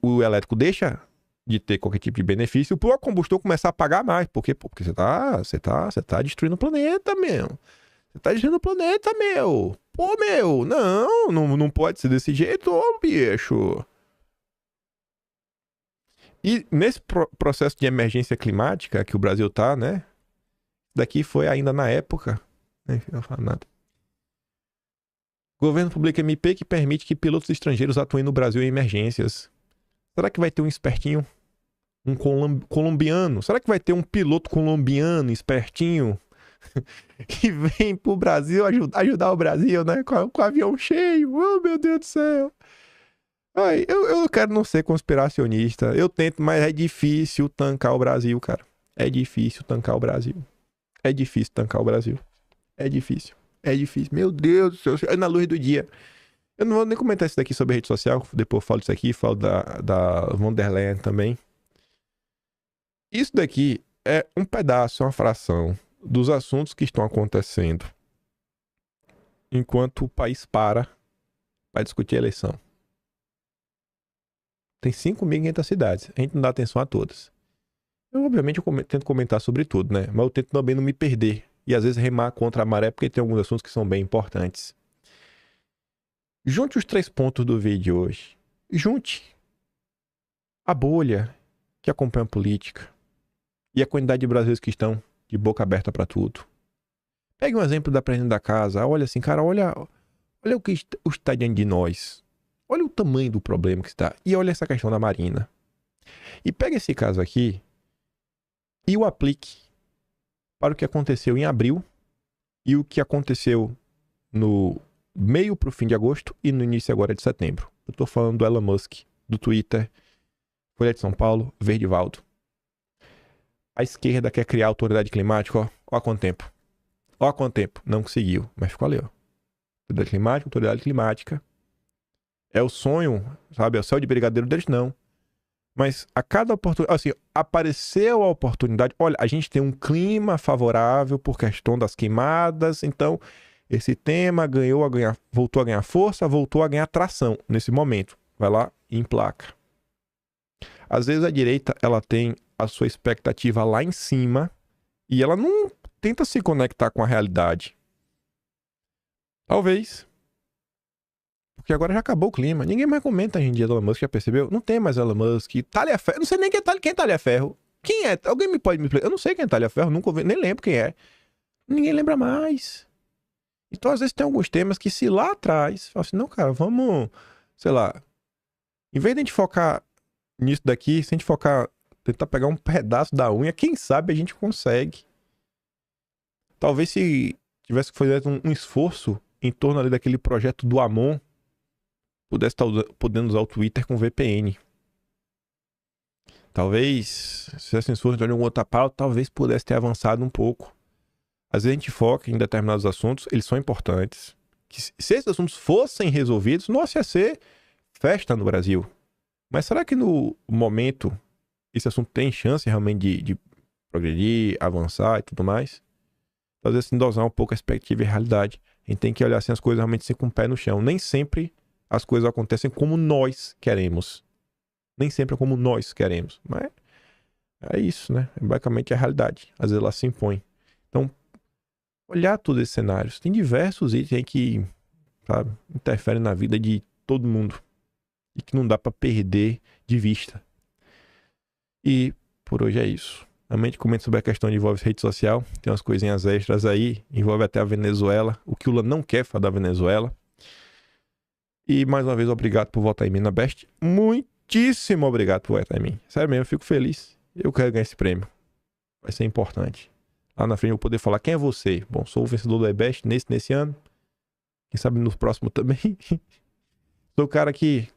O elétrico deixa de ter qualquer tipo de benefício para o combustor começar a pagar mais. Por quê? Porque você tá destruindo o planeta, meu. Você tá destruindo o planeta, meu. Pô, meu, não pode ser desse jeito, ô, bicho. E nesse processo de emergência climática que o Brasil tá, né? Daqui foi ainda na época. Enfim, não falo nada. O governo publica MP que permite que pilotos estrangeiros atuem no Brasil em emergências. Será que vai ter um espertinho? Um colombiano? Será que vai ter um piloto colombiano espertinho? Que vem pro Brasil ajudar o Brasil, né? Com o avião cheio. Oh, meu Deus do céu. Ai, eu quero não ser conspiracionista. Eu tento, mas é difícil tancar o Brasil, cara. É difícil tancar o Brasil. É difícil tancar o Brasil. É difícil. É difícil. Meu Deus do céu. É na luz do dia. Eu não vou nem comentar isso daqui sobre a rede social. Depois eu falo disso aqui. Falo da von der Leyen também. Isso daqui é um pedaço, uma fração dos assuntos que estão acontecendo enquanto o país para discutir a eleição. Tem 5.500 cidades. A gente não dá atenção a todas. Obviamente, tento comentar sobre tudo, né? Mas eu tento também não me perder. E às vezes remar contra a maré, porque tem alguns assuntos que são bem importantes. Junte os 3 pontos do vídeo de hoje. Junte a bolha que acompanha a política e a quantidade de brasileiros que estão de boca aberta para tudo. Pegue um exemplo da presidente da casa. Olha assim, cara, olha o que está diante de nós. Olha o tamanho do problema que está. E olha essa questão da Marina. E pega esse caso aqui e o aplique para o que aconteceu em abril e o que aconteceu no meio para o fim de agosto e no início agora de setembro. Eu estou falando do Elon Musk, do Twitter, Folha de São Paulo, Verdivaldo. A esquerda quer criar autoridade climática, ó há quanto tempo. Ó há quanto tempo. Não conseguiu, mas ficou ali, ó. Autoridade climática. É o sonho, sabe? É o céu de brigadeiro deles, não. Mas a cada oportunidade, assim, apareceu a oportunidade. Olha, a gente tem um clima favorável por questão das queimadas, então esse tema voltou a ganhar força, voltou a ganhar tração nesse momento. Vai lá e emplaca. Às vezes a direita, ela tem a sua expectativa lá em cima e ela não tenta se conectar com a realidade. Talvez. Porque agora já acabou o clima. Ninguém mais comenta hoje em dia do Elon Musk, já percebeu? Não tem mais Elon Musk. Talhaferro. Não sei nem quem é Talhaferro. Quem é? Alguém pode me explicar? Eu não sei quem é Talhaferro, nunca ouvi, nem lembro quem é. Ninguém lembra mais. Então, às vezes, tem alguns temas que se lá atrás, fala assim, não, cara, vamos, sei lá, em vez de a gente focar nisso daqui, se a gente focar, tentar pegar um pedaço da unha, quem sabe a gente consegue. Talvez se tivesse que fazer um esforço em torno ali daquele projeto do Amon, pudesse estar podendo usar o Twitter com VPN. Talvez, se tivesse um esforço em alguma outra pauta, talvez pudesse ter avançado um pouco. Às vezes a gente foca em determinados assuntos, eles são importantes. Que se esses assuntos fossem resolvidos, nossa, ia ser festa no Brasil. Mas será que no momento esse assunto tem chance realmente de progredir, avançar e tudo mais? Às vezes, assim, dosar um pouco a expectativa e a realidade. A gente tem que olhar assim, as coisas realmente assim, com o pé no chão. Nem sempre as coisas acontecem como nós queremos. Nem sempre é como nós queremos. Mas é isso, né? É basicamente a realidade. Às vezes ela se impõe. Então, olhar todos esses cenários. Tem diversos itens aí que, sabe, interferem na vida de todo mundo. E que não dá pra perder de vista. E por hoje é isso. Realmente comento sobre a questão que envolve rede social. Tem umas coisinhas extras aí. Envolve até a Venezuela. O que o Lula não quer falar da Venezuela. E mais uma vez, obrigado por votar em mim na Best. Muitíssimo obrigado por votar em mim. Sério mesmo, eu fico feliz. Eu quero ganhar esse prêmio. Vai ser importante. Lá na frente eu vou poder falar quem é você. Bom, sou o vencedor do iBest nesse ano. Quem sabe no próximo também. Sou o cara que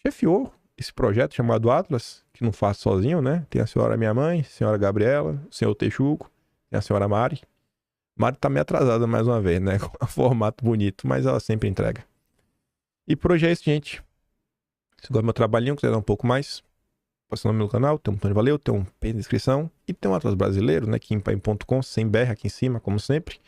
chefiou esse projeto chamado Atlas, que não faço sozinho, né? Tem a senhora minha mãe, a senhora Gabriela, o senhor Texuco, tem a senhora Mari. Mari tá meio atrasada mais uma vez, né? Com um formato bonito, mas ela sempre entrega. E por hoje é isso, gente. Se gosta do meu trabalhinho, quiser dar um pouco mais, passa o nome no canal, tem um botão de valeu, tem um pin de inscrição e tem um Atlas brasileiro, né? Kimpaim.com, sem BR aqui em cima, como sempre.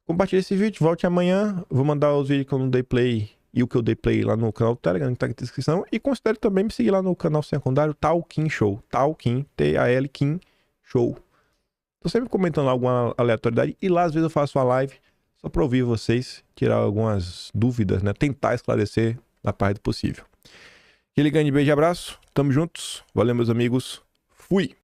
Compartilhe esse vídeo, volte amanhã. Vou mandar os vídeos que eu não dei play e o que eu dei play lá no canal do Telegram, que tá aqui na descrição. E considere também me seguir lá no canal secundário Talkin Show. Talkin, T-A-L-Kin Show. Tô sempre comentando lá alguma aleatoriedade e lá às vezes eu faço uma live só pra ouvir vocês, tirar algumas dúvidas, né? Tentar esclarecer na parte do possível. Aquele grande beijo e abraço. Tamo juntos. Valeu, meus amigos. Fui!